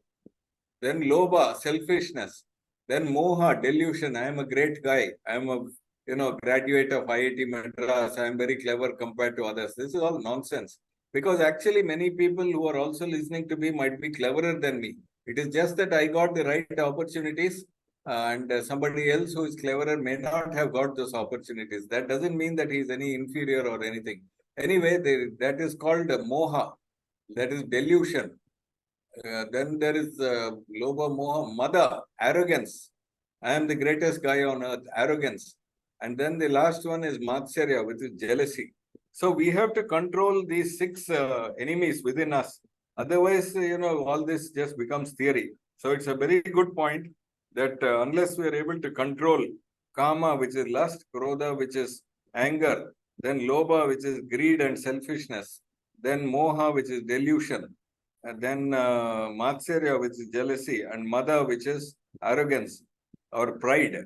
Then Lobha, selfishness. Then Moha, delusion. I am a great guy. I am a graduate of IIT Madras. I am very clever compared to others. This is all nonsense. Because actually many people who are also listening to me might be cleverer than me. It is just that I got the right opportunities and somebody else who is cleverer may not have got those opportunities. That doesn't mean that he is any inferior or anything. Anyway, that is called Moha. That is delusion. Then there is Lobha Moha, Mada, arrogance. I am the greatest guy on earth, arrogance. And then the last one is Matsarya, which is jealousy. So we have to control these 6 enemies within us. Otherwise, all this just becomes theory. So it's a very good point that unless we are able to control Kama, which is lust, Krodha, which is anger, then Lobha, which is greed and selfishness, then Moha, which is delusion, and then Matsarya, which is jealousy, and Mada, which is arrogance or pride.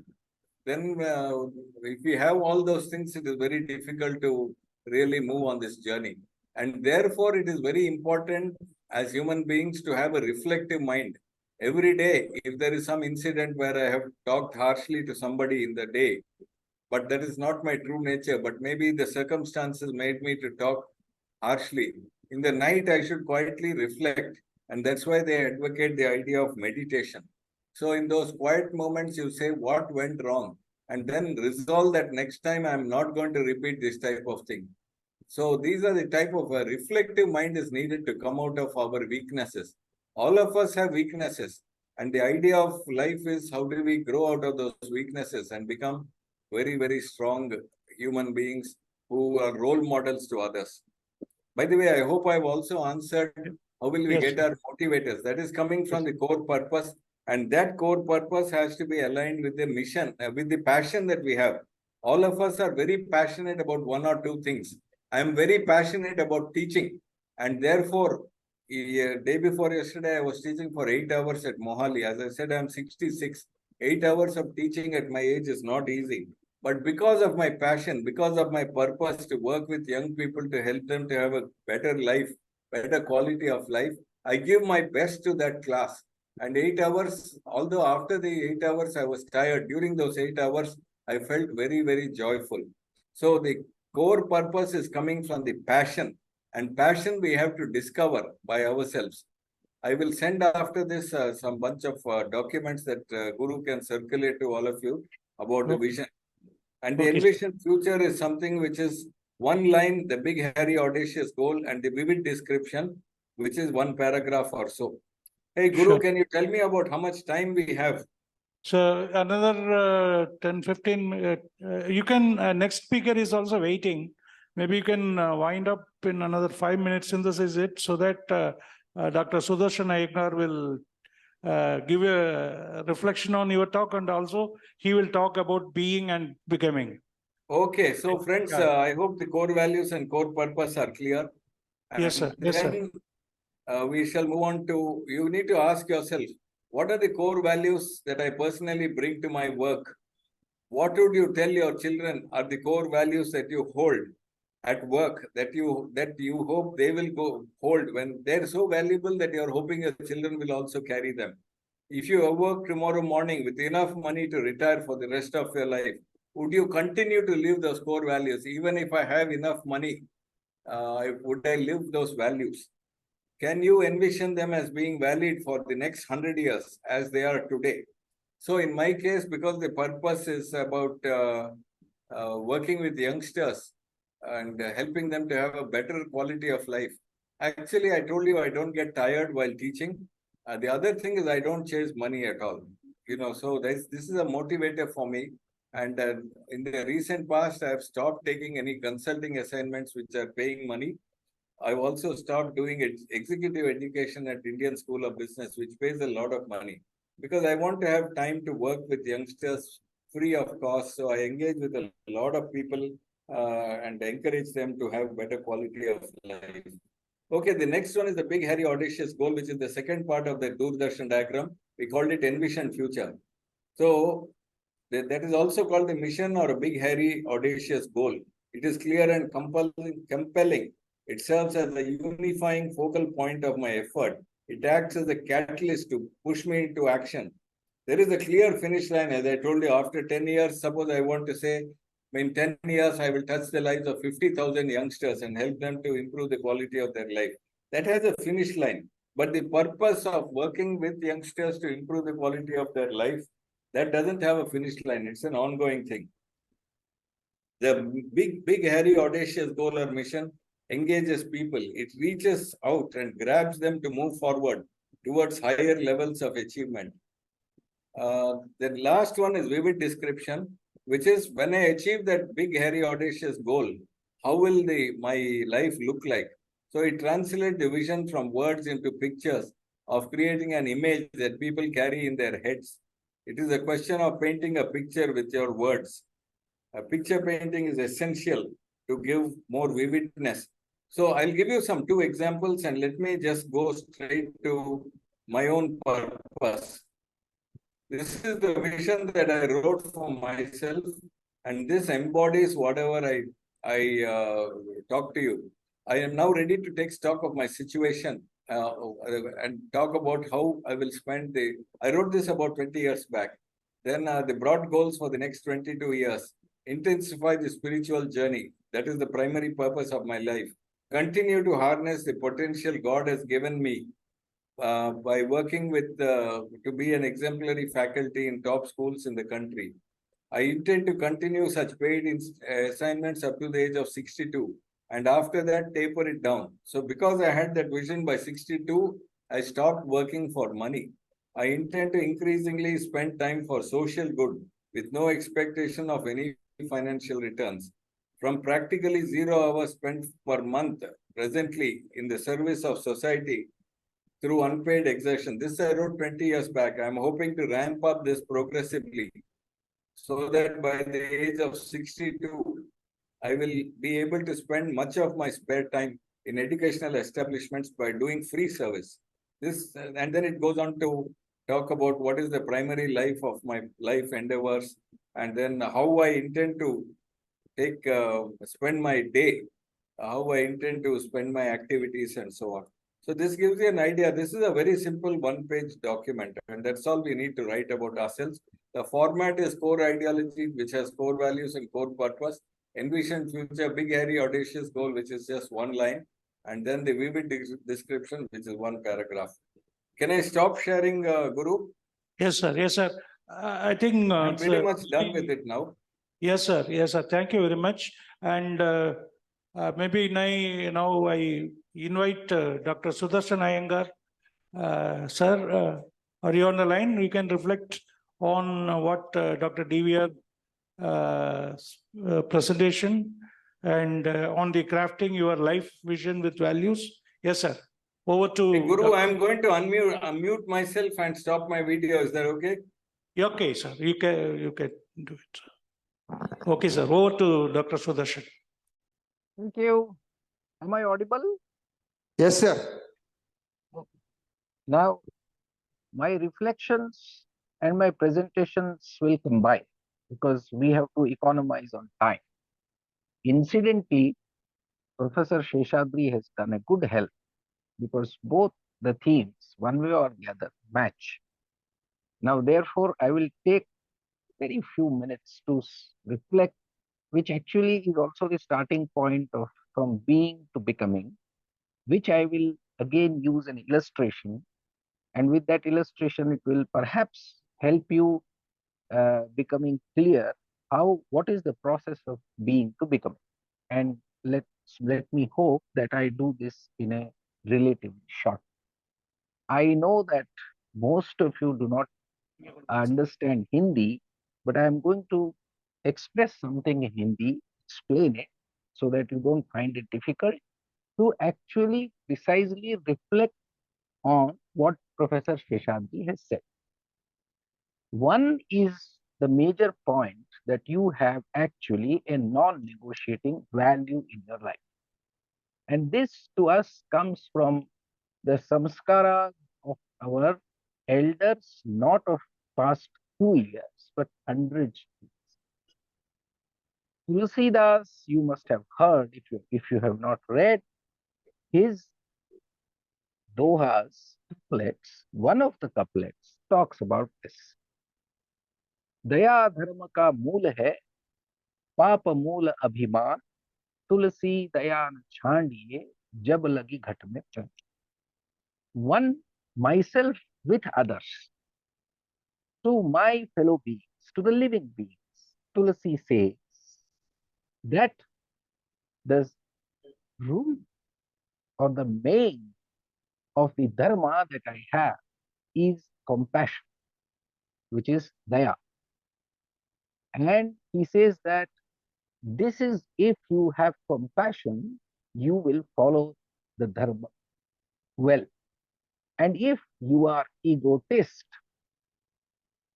Then if we have all those things, it is very difficult to really move on this journey. And therefore, it is very important as human beings to have a reflective mind. Every day, if there is some incident where I have talked harshly to somebody in the day, but that is not my true nature, but maybe the circumstances made me to talk harshly. In the night, I should quietly reflect. And that's why they advocate the idea of meditation. So in those quiet moments, you say what went wrong and then resolve that next time I'm not going to repeat this type of thing. So these are the type of a reflective mind is needed to come out of our weaknesses. All of us have weaknesses. And the idea of life is how do we grow out of those weaknesses and become very, very strong human beings who are role models to others. By the way, I hope I've also answered how will we Yes, get sir. our motivators. That is coming from the core purpose. And that core purpose has to be aligned with the mission, with the passion that we have. All of us are very passionate about 1 or 2 things. I am very passionate about teaching. And therefore, day before yesterday, I was teaching for 8 hours at Mohali. As I said, I'm 66. 8 hours of teaching at my age is not easy. But because of my passion, because of my purpose to work with young people to help them to have a better life, better quality of life, I give my best to that class. And 8 hours, although after the 8 hours I was tired, during those 8 hours, I felt very, very joyful. So the core purpose is coming from the passion. And passion we have to discover by ourselves. I will send after this some bunch of documents that Guru can circulate to all of you about the Okay. vision. And the Okay. envisioned future is something which is one line, the big, hairy, audacious goal, and the vivid description, which is 1 paragraph or so. Hey, Guru, Sure. can you tell me about how much time we have? So another 10, 15, you can, next speaker is also waiting. Maybe you can wind up in another 5 minutes, synthesize it so that Dr. Sudarshan Iyengar will give a reflection on your talk, and also he will talk about being and becoming. Okay, so friends, Yeah. I hope the core values and core purpose are clear. Yes, sir. And Yes, sir. then we shall move on to, you need to ask yourself, what are the core values that I personally bring to my work? What would you tell your children are the core values that you hold at work that you hope they will go hold when they're so valuable that you're hoping your children will also carry them? If you work tomorrow morning with enough money to retire for the rest of your life, would you continue to live those core values? Even if I have enough money, would I live those values? Can you envision them as being valid for the next 100 years as they are today? So in my case, because the purpose is about working with youngsters and helping them to have a better quality of life. Actually, I told you I don't get tired while teaching. The other thing is I don't chase money at all. So this is a motivator for me. And in the recent past, I have stopped taking any consulting assignments which are paying money. I've also stopped doing executive education at Indian School of Business, which pays a lot of money, because I want to have time to work with youngsters free of cost. So I engage with a lot of people and encourage them to have better quality of life. Okay, the next one is the big, hairy, audacious goal, which is the second part of the Doordarshan diagram. We called it Envision Future. So that is also called the mission or a big, hairy, audacious goal. It is clear and compelling. It serves as a unifying focal point of my effort. It acts as a catalyst to push me into action. There is a clear finish line, as I told you, after 10 years, suppose I want to say, in 10 years, I will touch the lives of 50,000 youngsters and help them to improve the quality of their life. That has a finish line. But the purpose of working with youngsters to improve the quality of their life, that doesn't have a finish line. It's an ongoing thing. The big, hairy, audacious goal or mission engages people. It reaches out and grabs them to move forward towards higher levels of achievement. The last one is vivid description, which is when I achieve that big, hairy, audacious goal, how will my life look like? So it translates the vision from words into pictures of creating an image that people carry in their heads. It is a question of painting a picture with your words. A picture painting is essential to give more vividness. So I'll give you some two examples and let me just go straight to my own purpose. This is the vision that I wrote for myself, and this embodies whatever I talk to you. I am now ready to take stock of my situation and talk about how I will spend the. I wrote this about 20 years back. Then the broad goals for the next 22 years: intensify the spiritual journey. That is the primary purpose of my life. Continue to harness the potential God has given me by working with to be an exemplary faculty in top schools in the country. I intend to continue such paid assignments up to the age of 62, and after that taper it down. So because I had that vision by 62, I stopped working for money. I intend to increasingly spend time for social good with no expectation of any financial returns. From practically 0 hours spent per month presently in the service of society through unpaid exertion. This I wrote 20 years back. I'm hoping to ramp up this progressively so that by the age of 62, I will be able to spend much of my spare time in educational establishments by doing free service. This and then it goes on to talk about what is the primary life of my life endeavors, and then how I intend to spend my day, how I intend to spend my activities, and so on. So this gives you an idea. This is a very simple one-page document, and that's all we need to write about ourselves. The format is core ideology, which has core values and core purpose. Envision future, big, hairy, audacious goal, which is just one line, and then the vivid description, which is one paragraph. Can I stop sharing, Guru? Yes, sir. Yes, sir. I think I'm pretty much done with it now. Yes, sir. Yes, sir. Thank you very much. And maybe now I invite Dr. Sudarshan Iyengar. Sir, are you on the line? You can reflect on what Dr. DVR presentation and on the crafting your life vision with values. Yes, sir. Over to Hey, Guru, Dr. I'm going to unmute myself and stop my video. Is that okay? Okay, sir. You can do it. Okay, sir. Over to Dr. Sudarshan. Thank you. Am I audible? Yes, sir. Now, my reflections and my presentations will combine because we have to economize on time. Incidentally, Professor Sheshadri has done a good help because both the themes, one way or the other, match. Now, therefore, I will take very few minutes to reflect, which actually is also the starting point of from being to becoming, which I will again use an illustration. And with that illustration, it will perhaps help you becoming clear what is the process of being to become. And let me hope that I do this in a relatively short. I know that most of you do not understand Hindi, but I am going to express something in Hindi, explain it so that you don't find it difficult. to actually precisely reflect on what Professor Sheshadri has said. One is the major point that you have actually a non-negotiating value in your life. And this to us comes from the samskara of our elders, not of past 2 years, but hundreds. Tulsidas, you must have heard, if you have not read, his dohas, couplets, one of the couplets talks about this. दया धर्म का मूल है, पाप मूल अभिमान, तुलसी दया न छांडिए, जब लगी घट में चढ़. One, myself with others, to my fellow beings, to the living beings. Tulsi says that the root or the main of the dharma that I have is compassion, which is daya. And he says that this is, if you have compassion, you will follow the dharma well. And if you are egotist,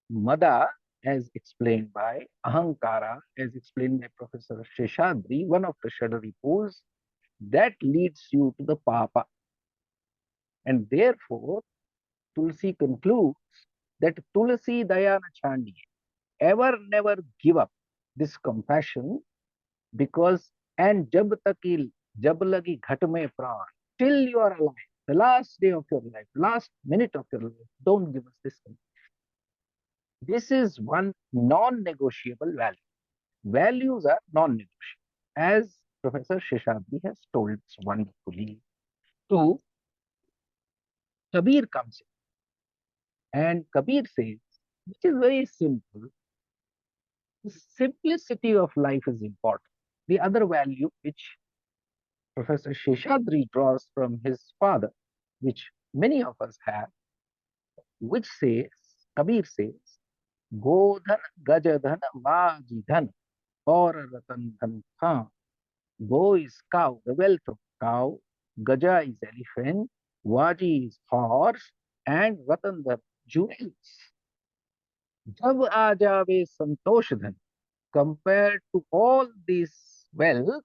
mada, as explained by ahankara, as explained by Professor Sheshadri, one of the Shadaripu's, that leads you to the papa. And therefore, Tulsi concludes that Tulsi daya na chandi, ever never give up this compassion, because and jab takil jab lagi ghat mein pran, till you are alive, the last day of your life, last minute of your life, don't give us this compassion. This is one non-negotiable value. Values are non-negotiable, as Professor Sheshadri has told us wonderfully. Two, Kabir comes in, and Kabir says, which is very simple, the simplicity of life is important. The other value which Professor Sheshadri draws from his father, which many of us have, which says, Kabir says, Godhan, Gajadhan, Vajidhan, or Ratan Dhan Khan. Go is cow, the wealth of cow, Gaja is elephant, Vaji is horse, and Ratan Dhan, jewels. Jab aa jaave santosh dhan, compared to all this wealth,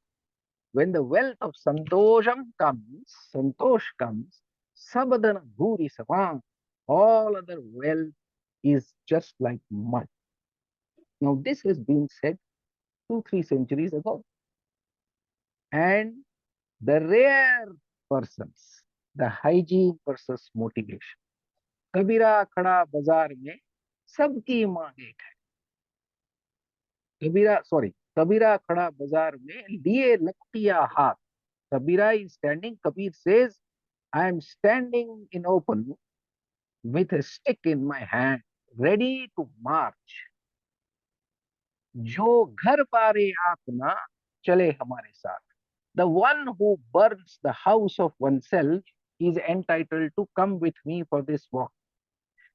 when the wealth of santosham comes, santosh comes, sabadana bhuri savan, all other wealth is just like mud. Now this has been said 2-3 centuries ago. And the rare persons, the hygiene versus motivation. कबीरा खड़ा बाजार में सबकी मांग एक है. कबीरा खड़ा बाजार में लिए लकड़िया हाथ. Kabira is standing, Kabir says, I am standing in open with a stick in my hand, ready to march. जो घर पारे अपना चले हमारे साथ. The one who burns the house of oneself is entitled to come with me for this walk.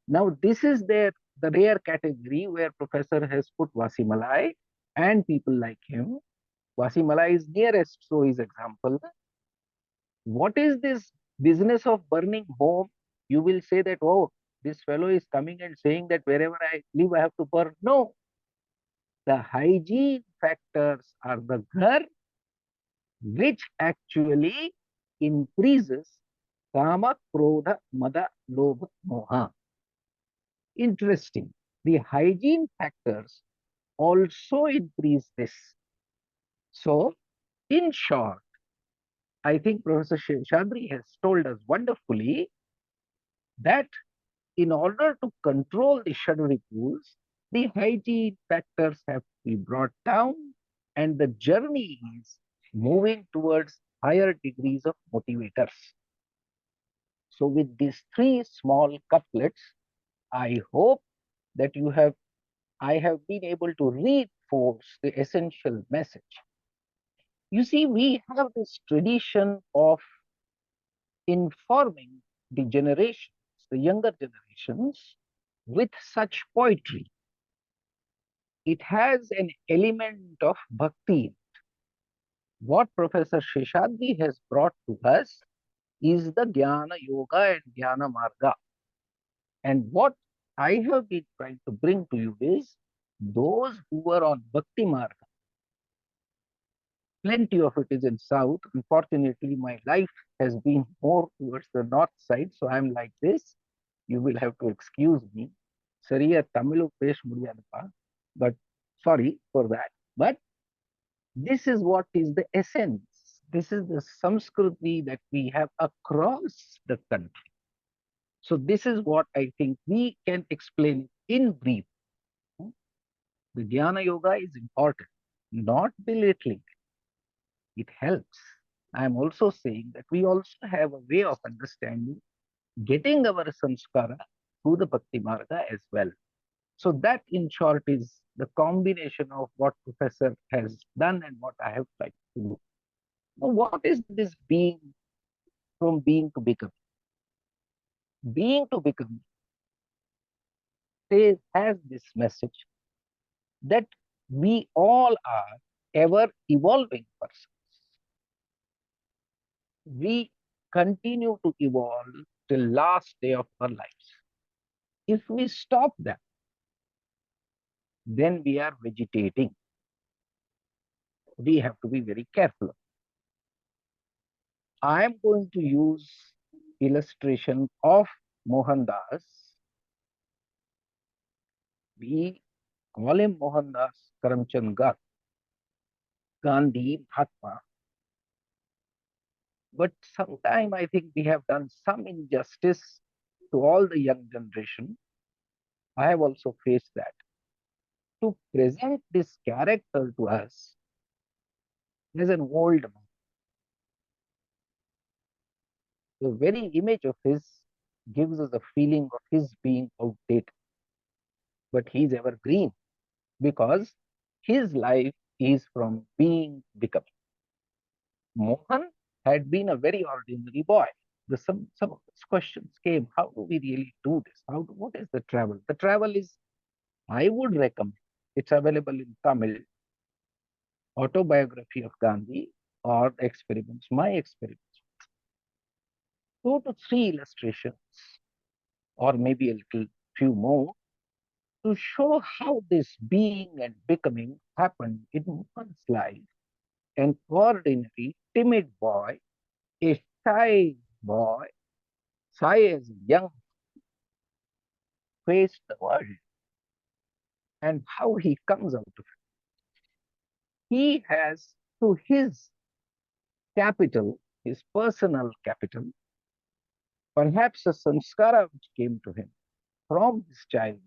Now, this is the rare category where Professor has put Vasimalai and people like him. Vasimalai is nearest, so his example. What is this business of burning home? You will say that, oh, this fellow is coming and saying that wherever I live, I have to burn. No. The hygiene factors are the ghar, which actually increases kama, krodha, mada, lobha, moha. Interesting. The hygiene factors also increase this. So, in short, I think Professor Sheshadri has told us wonderfully that in order to control the Shaduripus, the hygiene factors have to be brought down, and the journey is moving towards higher degrees of motivators. So with these 3 small couplets, I hope that I have been able to reinforce the essential message. You see, we have this tradition of informing the generations, the younger generations, with such poetry. It has an element of bhakti. What Professor Sheshadri has brought to us is the Jnana Yoga and Jnana Marga. And what I have been trying to bring to you is those who were on Bhakti Marga. Plenty of it is in South. Unfortunately, my life has been more towards the north side. So I'm like this. You will have to excuse me. Sariya Tamilu pesh mudiyadappa. But sorry for that. But this is what is the essence. This is the Samskriti that we have across the country. So this is what I think we can explain in brief. The Jnana Yoga is important, not belittling. It helps. I am also saying that we also have a way of understanding, getting our samskara through the Bhakti Marga as well. So that in short is the combination of what Professor has done and what I have tried to do. Now, what is this being from being to become? Being to become has this message that we all are ever evolving persons. We continue to evolve till last day of our lives. If we stop that, then we are vegetating. We have to be very careful. I am going to use illustration of Mohandas. We call him Mohandas Karamchand Gandhi, Mahatma. But sometime I think we have done some injustice to all the young generation. I have also faced that. To present this character to us as an old man, the very image of his gives us a feeling of his being outdated. But he is evergreen because his life is from being becoming. Mohan had been a very ordinary boy. Some of these questions came, how do we really do this? What is the travel? The travel is, I would recommend, it's available in Tamil, Autobiography of Gandhi or Experiments, My Experiments. 2 to 3 illustrations or maybe a little few more to show how this being and becoming happened in one's life. An ordinary, timid boy, a shy boy, shy as a young, faced the world, and how he comes out of it. He has, through his capital, his personal capital, perhaps a samskara which came to him from his childhood,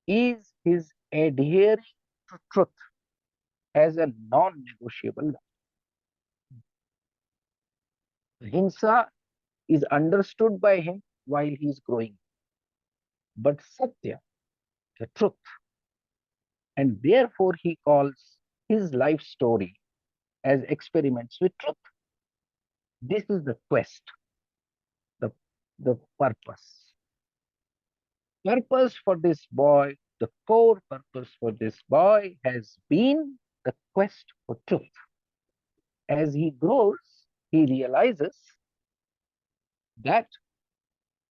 is his adhering to truth as a non-negotiable. Hinsa is understood by him while he is growing. But Satya, the truth, and therefore he calls his life story as experiments with truth. This is the quest, the purpose. Purpose for this boy, the core purpose for this boy has been the quest for truth. As he grows, he realizes that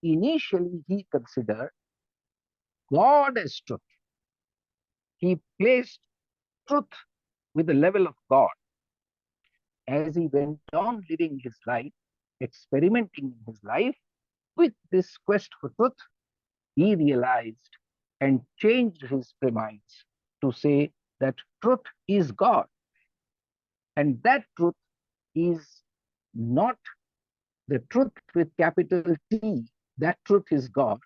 initially he considered God as truth. He placed truth with the level of God. As he went on living his life, experimenting in his life with this quest for truth, he realized and changed his premise to say that truth is God. And that truth is not the truth with capital T, that truth is God.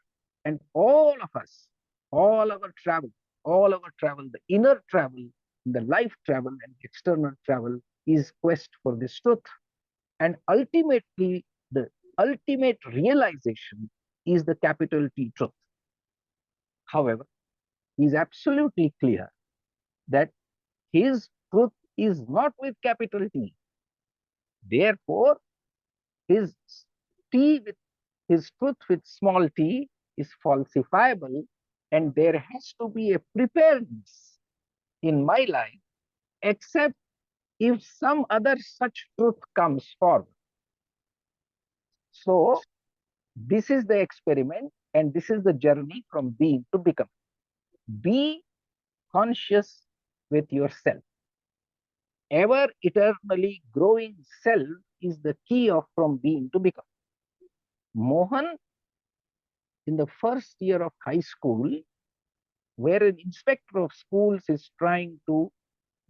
And all of us, all our travel, the inner travel, the life travel and external travel is quest for this truth. And ultimately, the ultimate realization is the capital T truth. However, he is absolutely clear that his truth is not with capital T. Therefore, his T with his truth with small t is falsifiable, and there has to be a preparedness in my life, except if some other such truth comes forward. So this is the experiment and this is the journey from being to become. Be conscious with yourself. Ever eternally growing self is the key of from being to become. Mohan, in the first year of high school, where an inspector of schools is trying to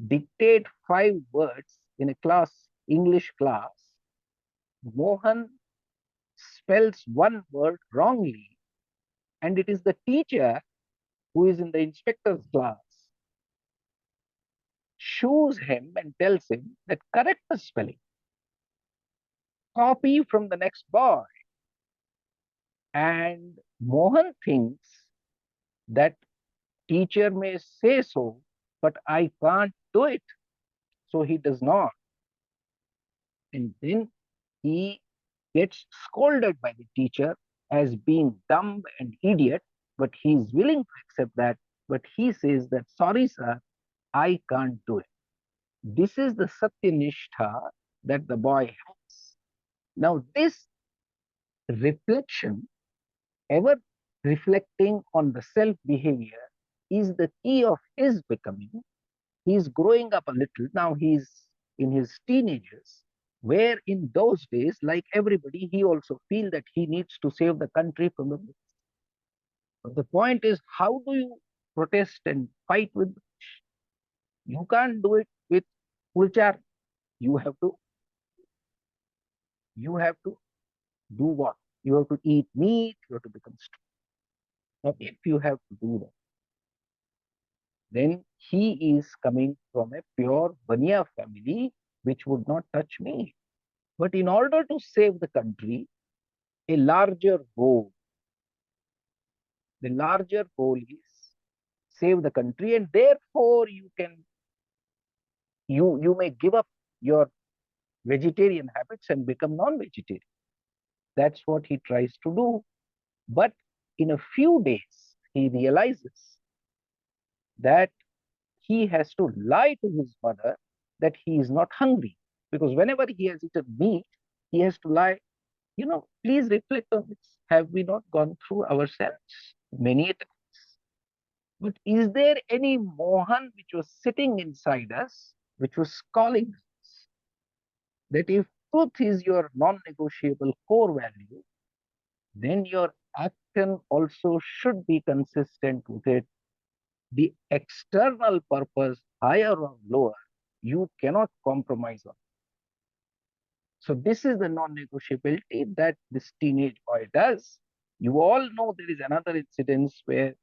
dictate 5 words in a English class, Mohan spells one word wrongly, and it is the teacher who is in the inspector's class shoos him and tells him that correct the spelling. Copy from the next boy. And Mohan thinks that teacher may say so, but I can't do it. So he does not. And then he gets scolded by the teacher as being dumb and idiot, but he is willing to accept that. But he says that, sorry, sir, I can't do it. This is the Satyanishtha that the boy has. Now, this reflection, ever reflecting on the self behavior, is the key of his becoming. He's growing up a little. Now he's in his teenagers, where in those days, like everybody, he also feels that he needs to save the country from the British. But the point is, how do you protest and fight with the British? You can't do it with Ulchar. You have to do what? You have to eat meat, you have to become strong. Now, if you have to do that, then he is coming from a pure Baniya family, which would not touch me. But in order to save the country, a larger goal, the larger goal is save the country, and therefore you may give up your vegetarian habits and become non-vegetarian. That's what he tries to do. But in a few days, he realizes that he has to lie to his mother that he is not hungry. Because whenever he has eaten meat, he has to lie. Please reflect on this. Have we not gone through ourselves many a times? But is there any Mohan which was sitting inside us, which was calling us that if truth is your non-negotiable core value, then your action also should be consistent with it. The external purpose, higher or lower, you cannot compromise on. So this is the non-negotiability that this teenage boy does. You all know there is another incident where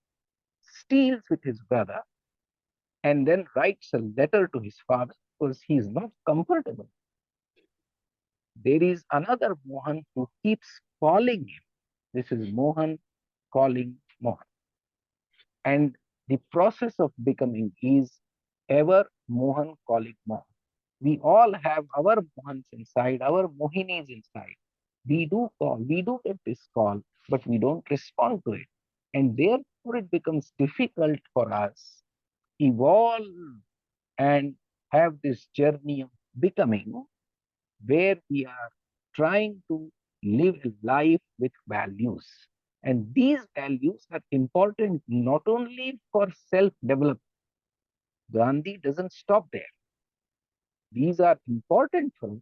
steals with his brother and then writes a letter to his father because he is not comfortable. There is another Mohan who keeps calling him. This is Mohan calling Mohan. And the process of becoming is ever Mohan calling Mohan. We all have our Mohans inside, our Mohinis inside. We do call, we do get this call, but we don't respond to it. And therefore it becomes difficult for us evolve and have this journey of becoming where we are trying to live a life with values. And these values are important not only for self-development. Gandhi doesn't stop there. These are important for us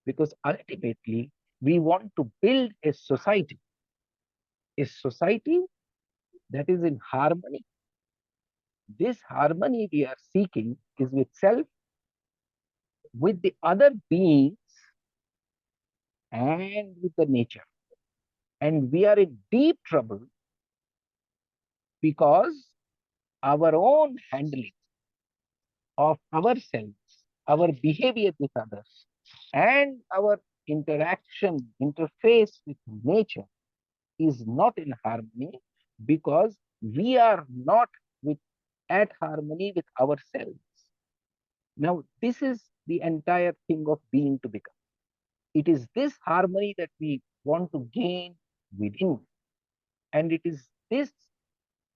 because ultimately we want to build a society that is in harmony. This harmony we are seeking is with self, with the other beings, and with the nature. And we are in deep trouble because our own handling of ourselves, our behavior with others, and our interface with nature is not in harmony because we are not at harmony with ourselves. Now, this is the entire thing of being to become. It is this harmony that we want to gain within. And it is this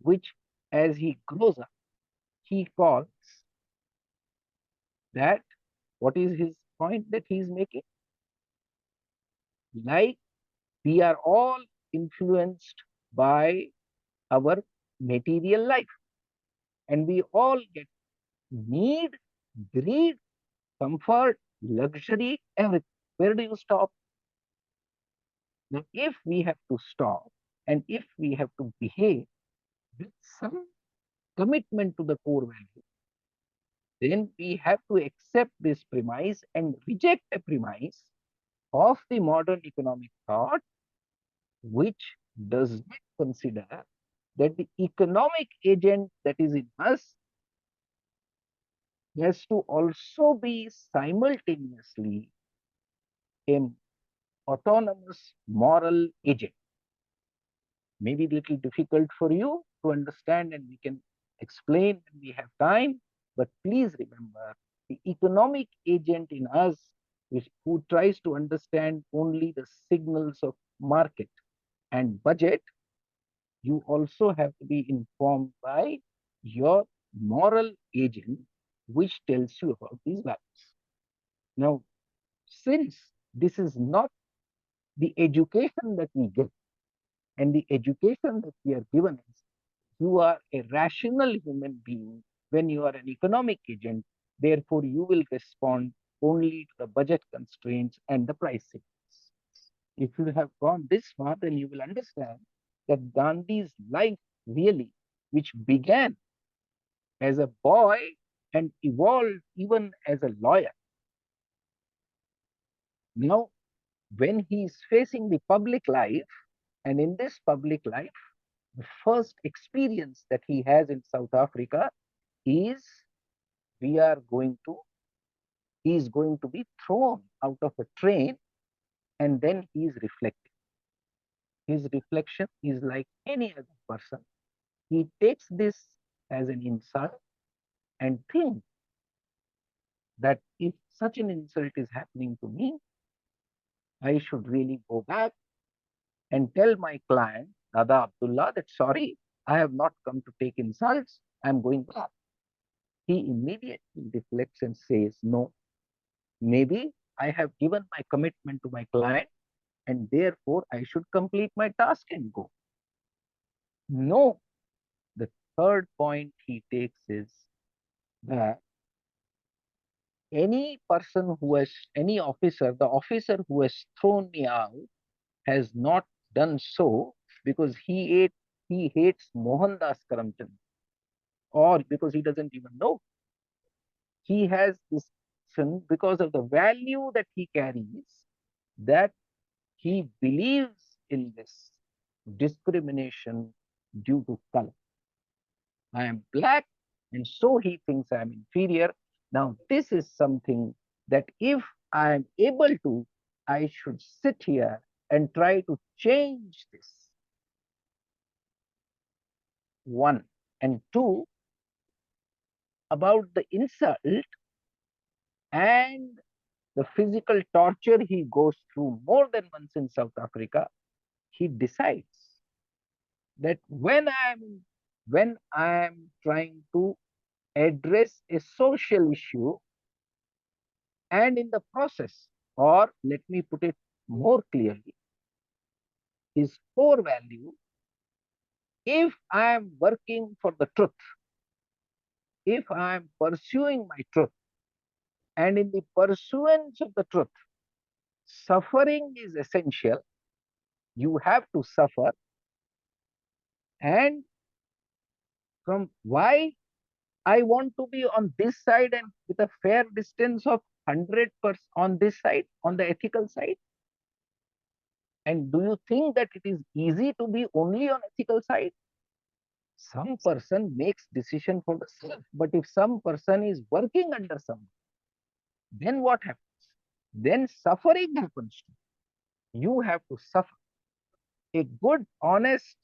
which, as he grows up, he calls that What is his point that he is making? Like, we are all influenced by our material life, and we all get need, greed, comfort, luxury, everything. Where do you stop? Now, if we have to stop and if we have to behave with some commitment to the core value, then we have to accept this premise and reject a premise of the modern economic thought, which does not consider that the economic agent that is in us has to also be simultaneously an autonomous moral agent. Maybe a little difficult for you to understand, and we can explain when we have time, but please remember, the economic agent in us who tries to understand only the signals of market and budget, you also have to be informed by your moral agent, which tells you about these values. Now, since this is not the education that we get, and the education that we are given is you are a rational human being when you are an economic agent, therefore you will respond only to the budget constraints and the price signals. If you have gone this far, then you will understand that Gandhi's life really, which began as a boy and evolved even as a lawyer, now when he is facing the public life, and in this public life, the first experience that he has in South Africa is he is going to be thrown out of a train, and then he is reflecting. His reflection is like any other person. He takes this as an insult and thinks that if such an insult is happening to me, I should really go back and tell my client, Dada Abdullah, that sorry, I have not come to take insults, I'm going back. He immediately reflects and says, no, maybe I have given my commitment to my client and therefore I should complete my task and go. No, the third point he takes is that any person who has, any officer, the officer who has thrown me out has not done so because he hates Mohandas Karamchand, or because he doesn't even know. He has this because of the value that he carries, that he believes in this discrimination due to color. I am black, and so he thinks I am inferior. Now, this is something that if I am able to, I should sit here and try to change this. One. And two, about the insult and the physical torture he goes through more than once in South Africa, he decides that when I am trying to address a social issue, and in the process, or let me put it more clearly, his core value, if I am working for the truth, if I am pursuing my truth, and in the pursuance of the truth, suffering is essential, you have to suffer, and from why I want to be on this side and with a fair distance of 100% on this side, on the ethical side. And do you think that it is easy to be only on ethical side? Some person makes decision for the self, but if some person is working under someone, then what happens? Then suffering happens to you. You have to suffer. A good, honest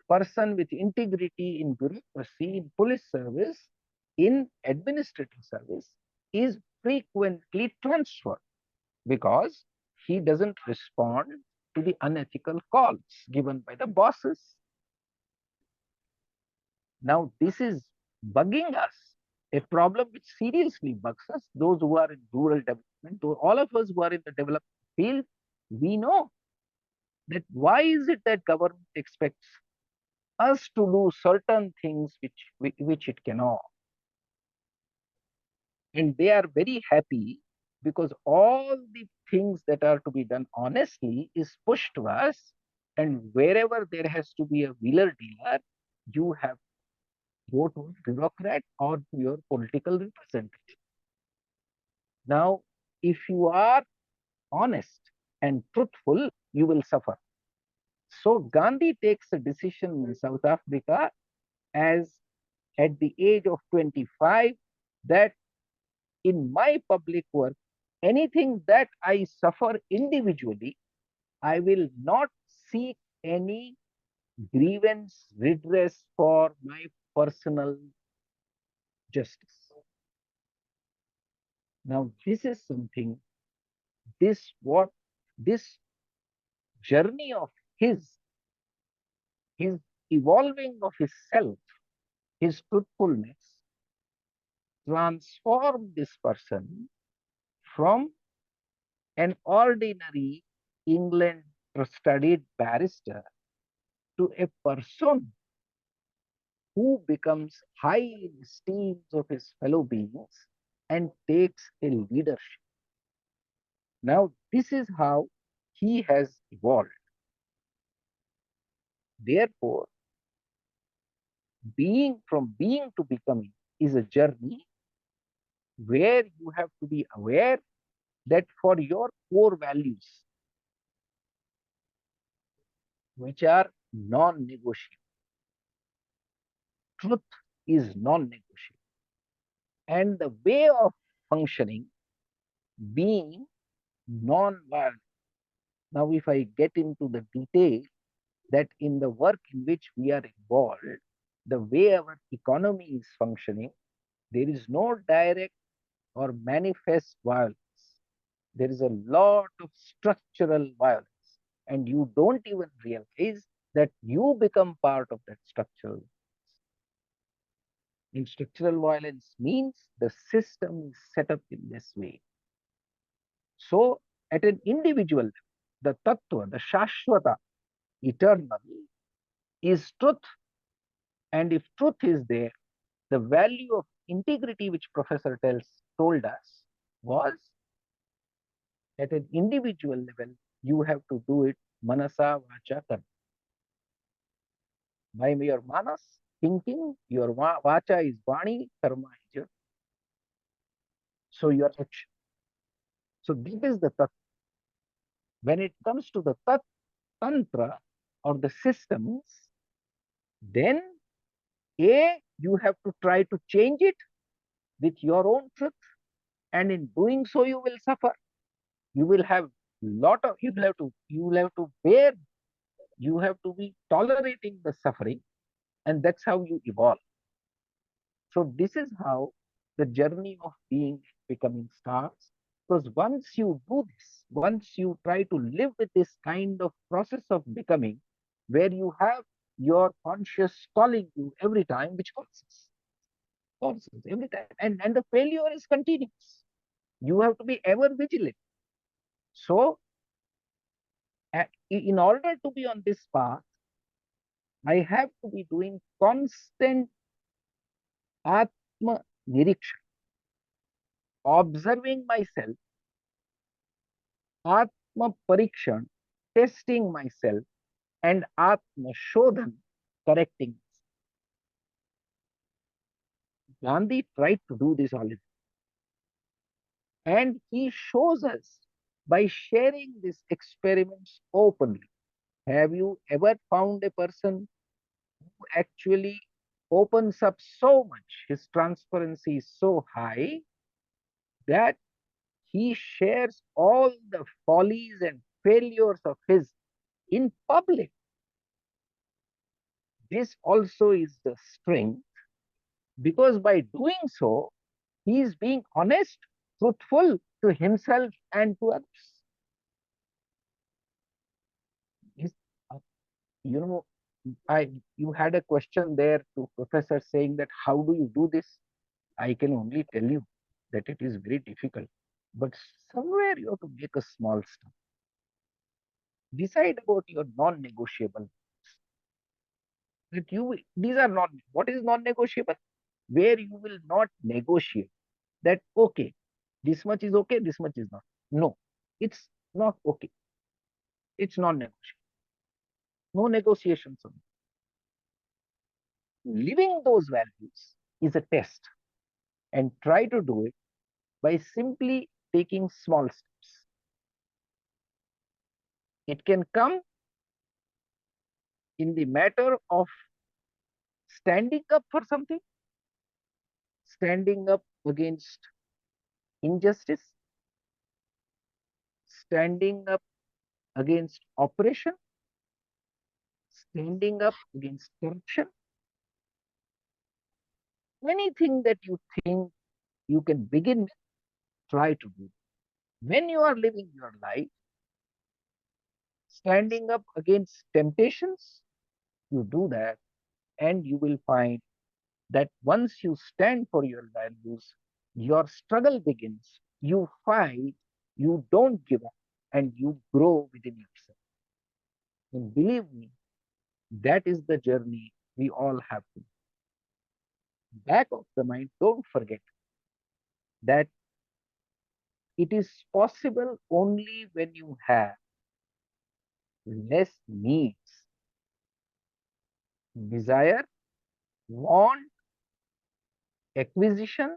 person with integrity in bureaucracy, in police service, in administrative service is frequently transferred because he doesn't respond to the unethical calls given by the bosses. Now, this is bugging us a problem which seriously bugs us, those who are in rural development, all of us who are in the development field, we know that why is it that government expects us to do certain things which it cannot. And they are very happy because all the things that are to be done honestly is pushed to us. And wherever there has to be a wheeler dealer, you have to go to a bureaucrat or to your political representative. Now, if you are honest and truthful, you will suffer. So Gandhi takes a decision in South Africa as at the age of 25 that in my public work, anything that I suffer individually, I will not seek any grievance redress for my personal justice. Now, this is something, this journey of his evolving of his self, his truthfulness, transformed this person from an ordinary England studied barrister to a person who becomes high in esteem of his fellow beings and takes a leadership. Now, this is how he has evolved. Therefore, from being to becoming is a journey where you have to be aware that for your core values, which are non-negotiable, truth is non-negotiable, and the way of functioning being non-violent. Now, if I get into the detail that in the work in which we are involved, the way our economy is functioning, there is no direct or manifest violence. There is a lot of structural violence, and you don't even realize that you become part of that structural violence. And structural violence means the system is set up in this way. So, at an individual level, the tattva, the shashvata, eternal, is truth. And if truth is there, the value of integrity which Professor told us was at an individual level, you have to do it manasa vacha karma. By your manas, thinking, your vacha is vani, karma is your. So your action. So this is the tattva. When it comes to the tantra or the systems, then you have to try to change it with your own truth, and in doing so you will suffer. You will have you will have to bear, you have to be tolerating the suffering, and that's how you evolve. So this is how the journey of being becoming starts. Because once you do this, once you try to live with this kind of process of becoming, where you have your conscious calling you every time, which causes every time, and the failure is continuous. You have to be ever vigilant. So, in order to be on this path, I have to be doing constant Atma Nirikshan, observing myself, Atma Parikshan, testing myself, and Atma Shodhan, correcting myself. Gandhi tried to do this already. And he shows us by sharing these experiments openly. Have you ever found a person who actually opens up so much, his transparency is so high that he shares all the follies and failures of his in public? This also is the strength, because by doing so, he is being honest, truthful to himself and to others. You know, you had a question there to Professor saying that how do you do this? I can only tell you that it is very difficult. But somewhere you have to make a small step. Decide about your non-negotiable. That you will, these are not, what is non-negotiable? Where you will not negotiate that, okay, this much is okay, this much is not. No, it's not okay. It's non-negotiable. No negotiations on it. Living those values is a test, and try to do it by simply taking small steps. It can come in the matter of standing up for something, standing up against injustice, standing up against oppression, standing up against corruption. Anything that you think you can begin with, try to do. When you are living your life, standing up against temptations, you do that, and you will find that once you stand for your values, your struggle begins. You fight, you don't give up, and you grow within yourself. And believe me, that is the journey we all have to. Back of the mind, don't forget that it is possible only when you have less needs. Desire, want, acquisition,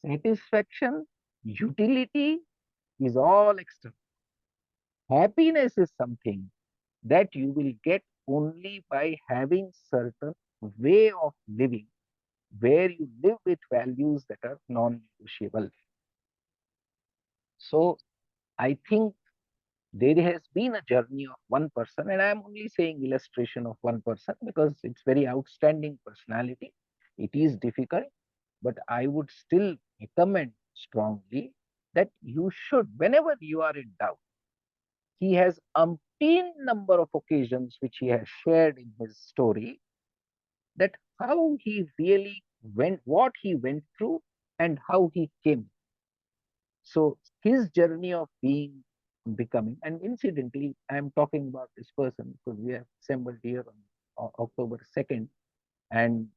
satisfaction, utility is all external. Happiness is something that you will get only by having certain way of living where you live with values that are non-negotiable. So I think there has been a journey of one person, and I'm only saying illustration of one person because it's very outstanding personality. It is difficult, but I would still recommend strongly that you should, whenever you are in doubt, he has umpteen number of occasions which he has shared in his story, that how he really went, what he went through, and how he came. So his journey of being, becoming, and incidentally, I am talking about this person because we have assembled here on October 2nd, and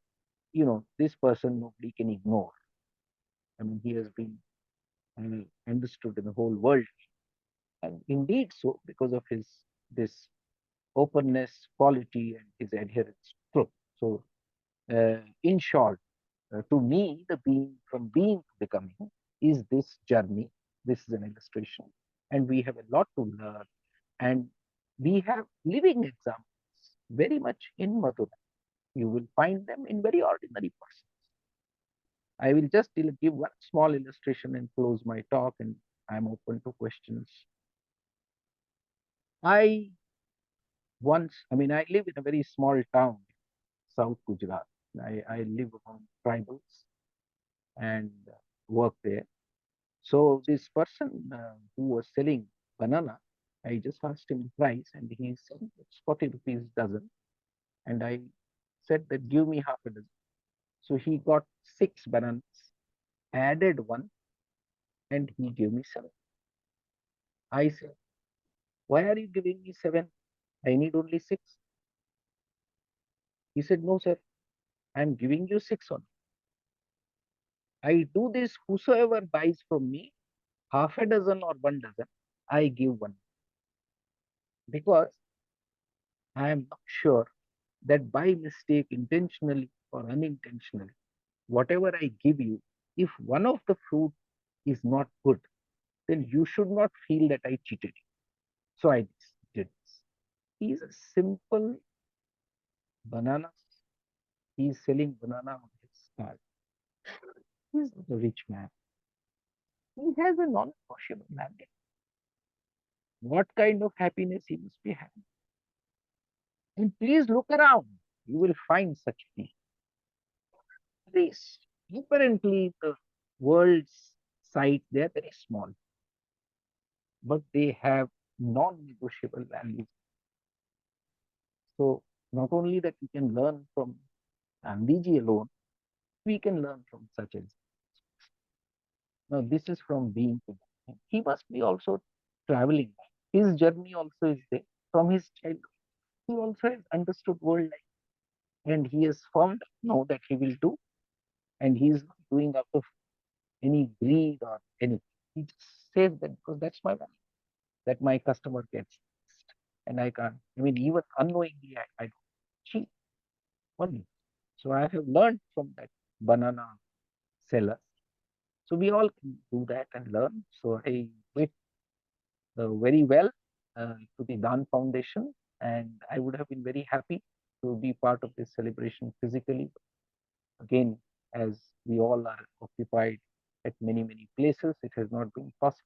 this person nobody can ignore. I mean, he has been understood in the whole world, and indeed so because of his this openness, quality, and his adherence to truth. So, in short, to me, the being from being to becoming is this journey. This is an illustration, and we have a lot to learn. And we have living examples very much in Mathura. You will find them in very ordinary persons. I will just give one small illustration and close my talk, and I'm open to questions. I live in a very small town, South Gujarat. I live among tribals and work there. So this person who was selling banana, I just asked him the price, and he said it's 40 rupees dozen. And I said that give me half a dozen. So he got 6 bananas, added one, and he gave me 7. I said, why are you giving me 7? I need only 6. He said, no, sir, I'm giving you 6 only. I do this, whosoever buys from me, half a dozen or 1 dozen, I give 1. Because I am not sure that by mistake, intentionally or unintentionally, whatever I give you, if one of the fruit is not good, then you should not feel that I cheated you. So I did this. He is a simple banana. He is selling banana on his card. He is not a rich man. He has a non-negotiable mandate. What kind of happiness he must be having? And please look around. You will find such things. This apparently the world's sight, they are very small, but they have non-negotiable values. So not only that we can learn from Gandhiji alone, We can learn from such as. Now, this is from being to being. He must be also traveling. His journey also is there. From his childhood, he also has understood world life. And he has formed now that he will do. And he is not doing out of any greed or anything. He just says that because that's my value, that my customer gets. And I can't, I mean, even unknowingly, I don't cheat only. So I have learned from that banana seller. So we all can do that and learn. So I wish very well to the Dan Foundation, and I would have been very happy to be part of this celebration physically. Again, as we all are occupied at many places, it has not been possible.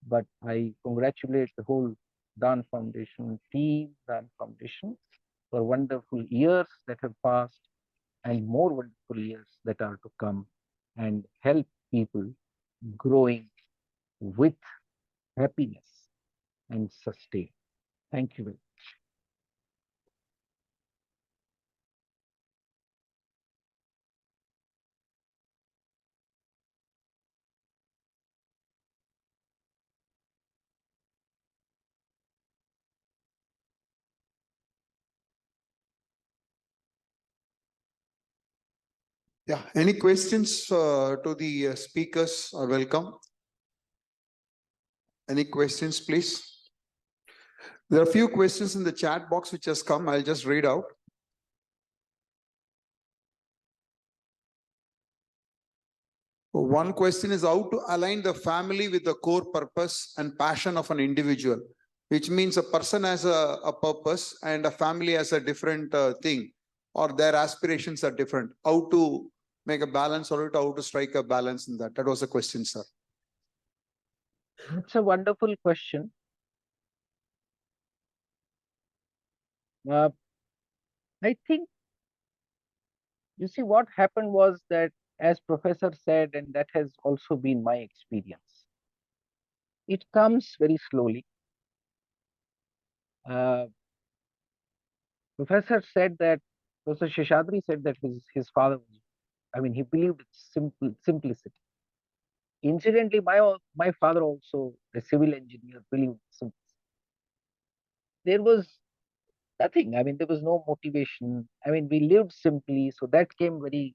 But I congratulate the whole Dan Foundation team, Dan Foundation, for wonderful years that have passed and more wonderful years that are to come, and help people growing with happiness and sustain. Thank you very much. Yeah, any questions to the speakers are welcome. Any questions, please? There are a few questions in the chat box which has come. I'll just read out. One question is how to align the family with the core purpose and passion of an individual, which means a person has a purpose and a family has a different thing, or their aspirations are different. How to make a balance, or how to strike a balance in that? That was a question, sir. It's a wonderful question. I think, you see, what happened was that, as Professor said, and that has also been my experience, it comes very slowly. Professor said that, Professor Sheshadri said that his father was, I mean, he believed in simplicity. Incidentally, my father also, a civil engineer, believed in simplicity. There was nothing. I mean, there was no motivation. I mean, we lived simply. So that came very,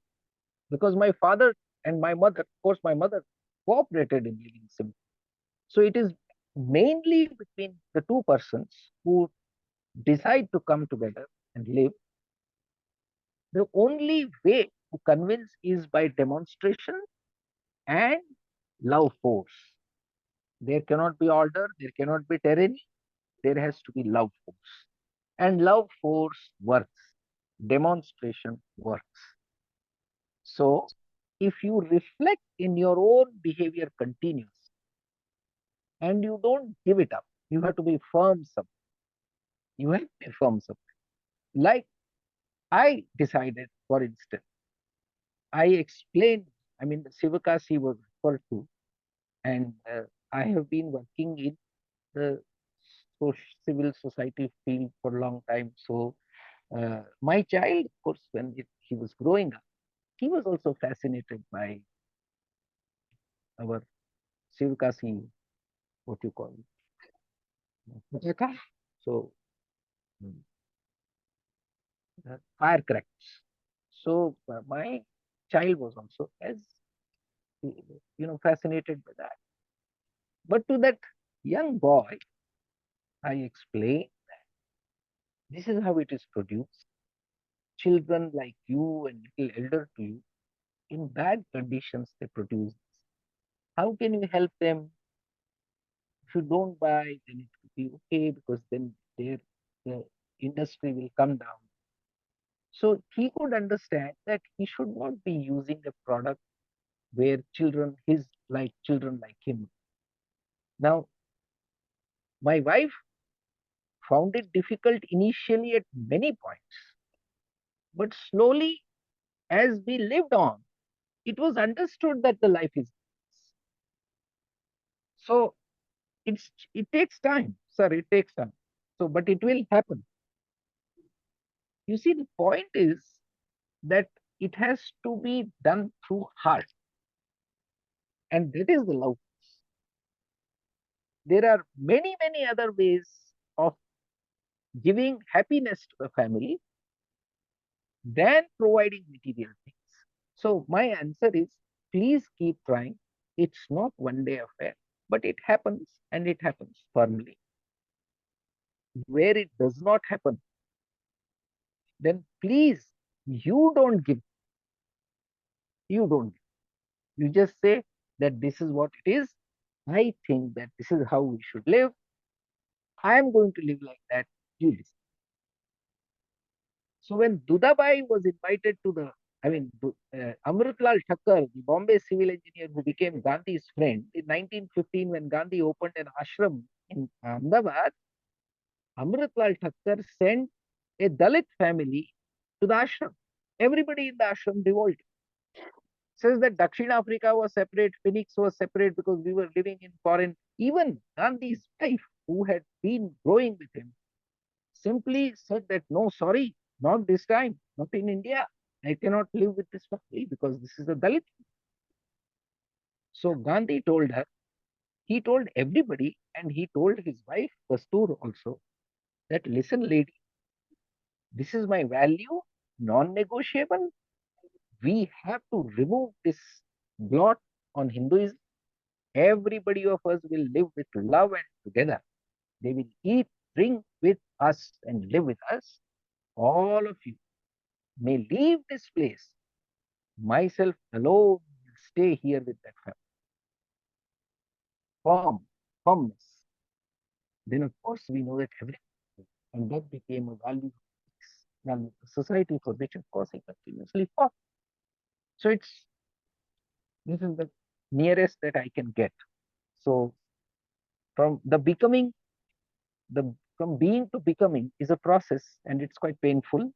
because my father and my mother, of course, my mother cooperated in living simply. So it is mainly between the two persons who decide to come together and live. The only way to convince is by demonstration and love force. There cannot be order, there cannot be tyranny, there has to be love force. And love force works, demonstration works. So if you reflect in your own behavior continuously and you don't give it up, you have to be firm something. You have to be firm something. Like I decided, for instance, I explained, I mean, the Sivakasi was referred to, and I have been working in the civil society field for a long time. So my child, of course, when he was growing up, he was also fascinated by our Sivakasi, what you call it. So firecrackers. So my child was also as fascinated by that. But to that young boy, I explained that this is how it is produced. Children like you and little elder to you, in bad conditions, they produce this. How can you help them? If you don't buy, then it will be okay, because then the industry will come down. So he could understand that he should not be using a product where children like him. Now, my wife found it difficult initially at many points, but slowly, as we lived on, it was understood that the life is this. So it takes time, sir. It takes time. So, but it will happen. You see, the point is that it has to be done through heart. And that is the love. There are many, many other ways of giving happiness to the family than providing material things. So my answer is, please keep trying. It's not one day affair, but it happens, and it happens firmly. Where it does not happen, then please, you don't give. You don't give. You just say that this is what it is. I think that this is how we should live. I am going to live like that. You listen. So when Dudabai was invited to the, Amritlal Thakkar, the Bombay civil engineer who became Gandhi's friend, in 1915, when Gandhi opened an ashram in Ahmedabad, Amritlal Thakkar sent a Dalit family to the ashram. Everybody in the ashram revolted. Says that Dakshina Africa was separate, Phoenix was separate because we were living in foreign. Even Gandhi's wife, who had been growing with him, simply said that, no, sorry, not this time, not in India. I cannot live with this family because this is a Dalit. So Gandhi told her, he told everybody, and he told his wife, Kastur, also, that listen, lady, this is my value, non-negotiable. We have to remove this blot on Hinduism. Everybody of us will live with love and together. They will eat, drink with us, and live with us. All of you may leave this place. Myself alone will stay here with that family. Firmness. Then of course we know that everything, and that became a value of society, for which of course I continuously fought. So this is the nearest that I can get. So from being to becoming is a process, and it's quite painful.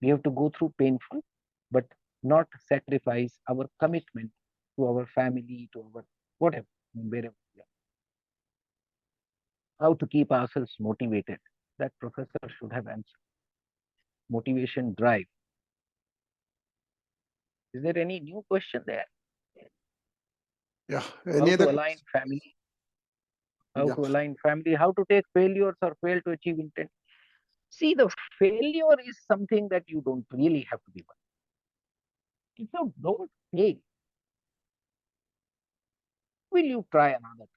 We have to go through painful, but not sacrifice our commitment to our family, to our whatever, wherever we are. How to keep ourselves motivated? That professor should have answered. Motivation, drive. Is there any new question there? Yeah. How Any to other? align family? How Yeah. to align family? How to take failures or fail to achieve intent? See, the failure is something that you don't really have to be one. If you don't fail, will you try another?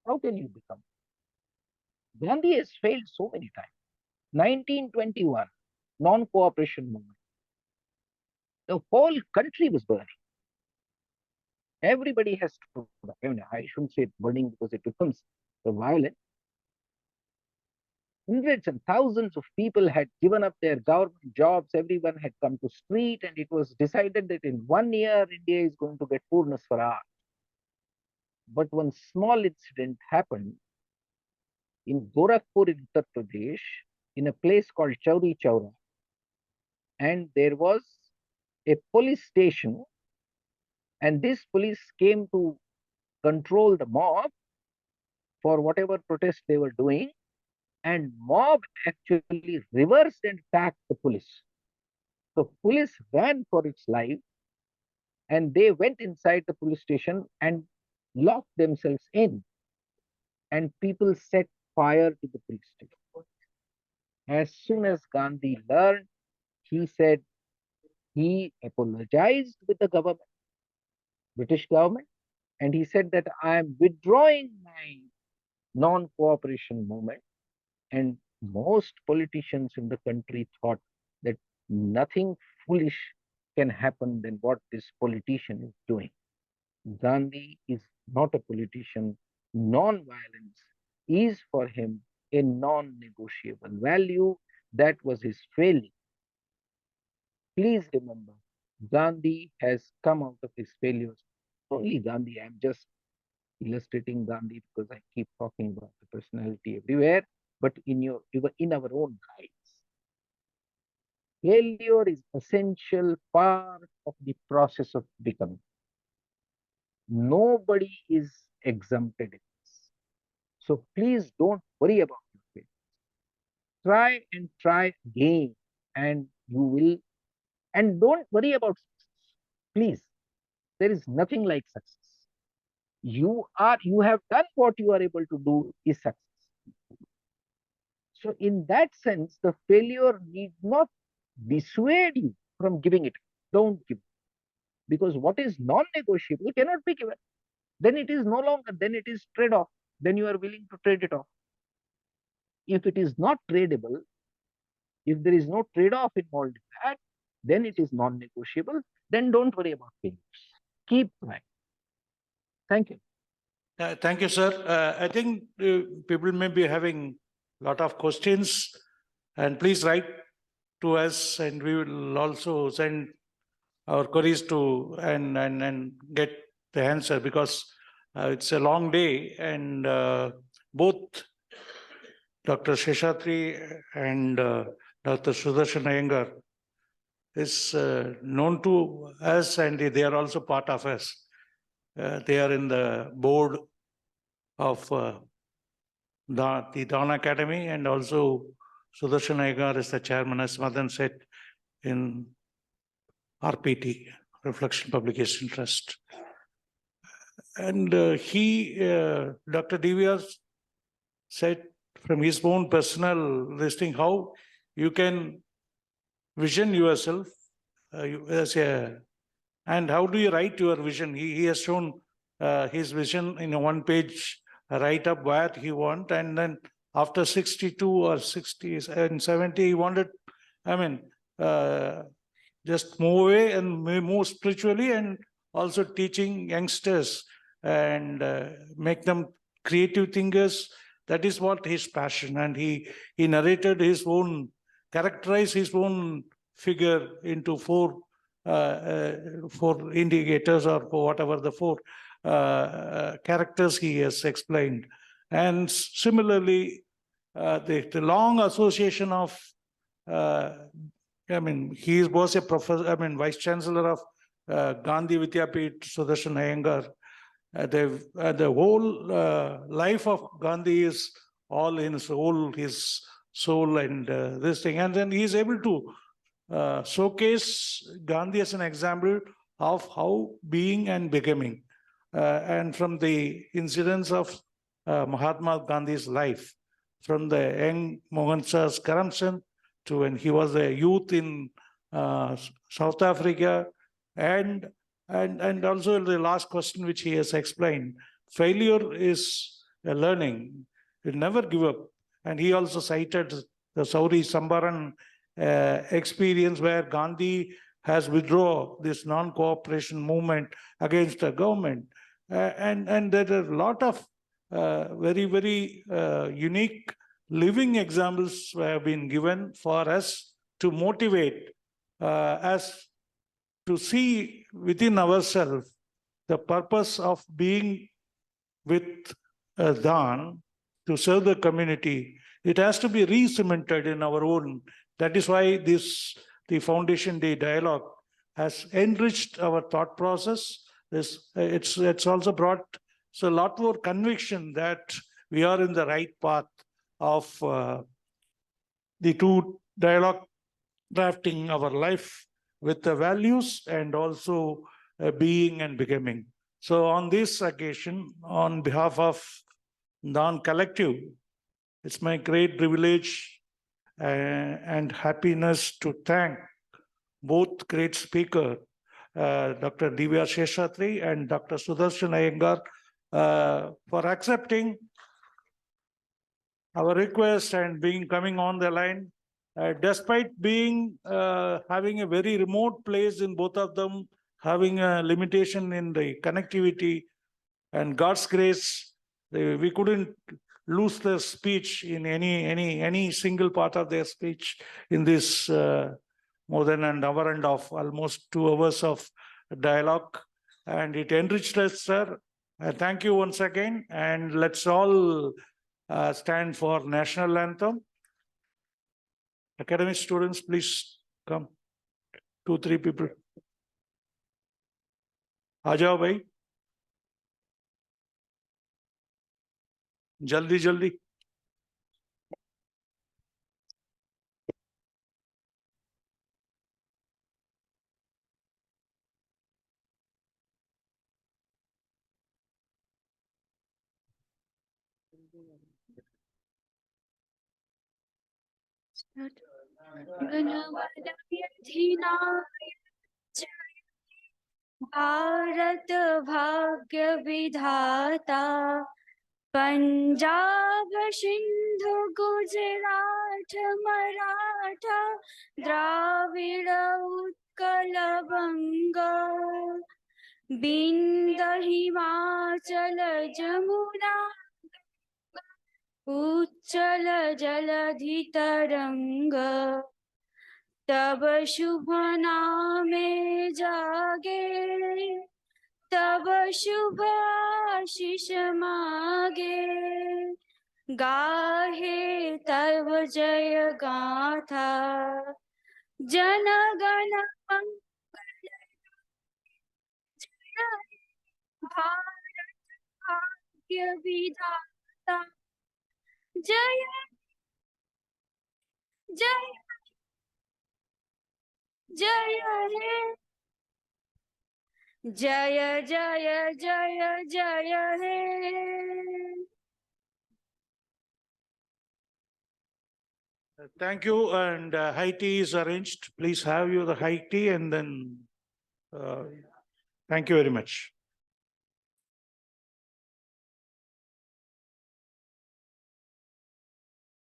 How can you become? Gandhi has failed so many times. 1921, non-cooperation movement. The whole country was burning. Everybody has to, I shouldn't say burning because it becomes violent. Hundreds and thousands of people had given up their government jobs. Everyone had come to street, and it was decided that in 1 year, India is going to get Purna Swaraj. But one small incident happened in Gorakhpur in Uttar Pradesh, in a place called Chauri Chaura. And there was a police station, and this police came to control the mob for whatever protest they were doing, and mob actually reversed and attacked the police. So police ran for its life, and they went inside the police station and locked themselves in, and people set fire to the police station. As soon as Gandhi learned, he said he apologized with the government, British government, and he said that I am withdrawing my non-cooperation movement. And most politicians in the country thought that nothing foolish can happen than what this politician is doing. Gandhi is not a politician. Non-violence is for him a non-negotiable value. That was his failing. Please remember, Gandhi has come out of his failures. Only Gandhi, I'm just illustrating Gandhi because I keep talking about the personality everywhere, but in our own lives. Failure is essential part of the process of becoming. Nobody is exempted in this. So please don't worry about your failure. Try and try again, and you will And don't worry about success. Please, there is nothing like success. You have done what you are able to do is success. So in that sense, the failure need not dissuade you from giving it. Don't give. Because what is non-negotiable cannot be given. Then it is no longer, then it is trade-off. Then you are willing to trade it off. If it is not tradable, if there is no trade-off involved in that, then it is non-negotiable. Then don't worry about failures. Keep trying. Thank you. Thank you, sir. I think people may be having a lot of questions, and please write to us, and we will also send our queries to and get the answer, because it's a long day, and both Dr. Sheshatri and Dr. Sudarshan Iyengar is known to us, and they are also part of us. They are in the board of the Dawn Academy, and also Sudarshan Iyengar is the chairman, as Madan said, in RPT, Reflection Publication Trust. And Dr. DVR said from his own personal listing how you can vision yourself as a, and how do you write your vision? He has shown his vision in a one-page write-up where he want, and then after 62 or 60 and 70, he wanted, just move away and move spiritually, and also teaching youngsters and make them creative thinkers. That is what his passion. And he narrated his own, characterized his own figure into four indicators, or whatever the four characters he has explained. And similarly, the long association of he was a professor, vice chancellor of Gandhi Vidyapith, Sudarshan Iyengar. The whole life of Gandhi is all in his soul and this thing. And then he is able to showcase Gandhi as an example of how being and becoming. And from the incidents of Mahatma Gandhi's life, from the young Mohan Shah's corruption to when he was a youth in South Africa, and also the last question which he has explained, failure is a learning. You never give up. And he also cited the Sauri Sambaran experience, where Gandhi has withdrawn this non-cooperation movement against the government. And there are a lot of very, very unique living examples have been given for us to motivate us to see within ourselves the purpose of being with Dhan to serve the community. It has to be re-cemented in our own. That is why the Foundation Day dialogue has enriched our thought process. It's also brought a lot more conviction that we are in the right path of the two dialogue, drafting our life with the values and also being and becoming. So on this occasion, on behalf of Dhan Collective, it's my great privilege and happiness to thank both great speakers, Dr. Divya Sheshatri and Dr. Sudarshan Iyengar, for accepting our request and coming on the line. Despite being having a very remote place in both of them, having a limitation in the connectivity, and God's grace, we couldn't lose their speech in any single part of their speech in this more than an hour and of almost 2 hours of dialogue, and it enriched us, sir. Thank you once again, and let's all stand for national anthem. Academic students, please come. 2-3 people. आ जाओ भाई, जल्दी जल्दी. भारत भाग्य विधाता पंजाब सिंधु गुजरात मराठा द्राविड़ उत्कल बंग बिंद हिमाचल जमुना उच्चल जलधि तरंग तब शुभ नामे जागे तब शुभ आशीष मागे गाहे तब जय गाथा जन गण मंगल जय भारत भाग्य विधाता जय जय जय हे जय जय जय जय हे Thank you, and high tea is arranged. Please have the high tea and then, thank you very much.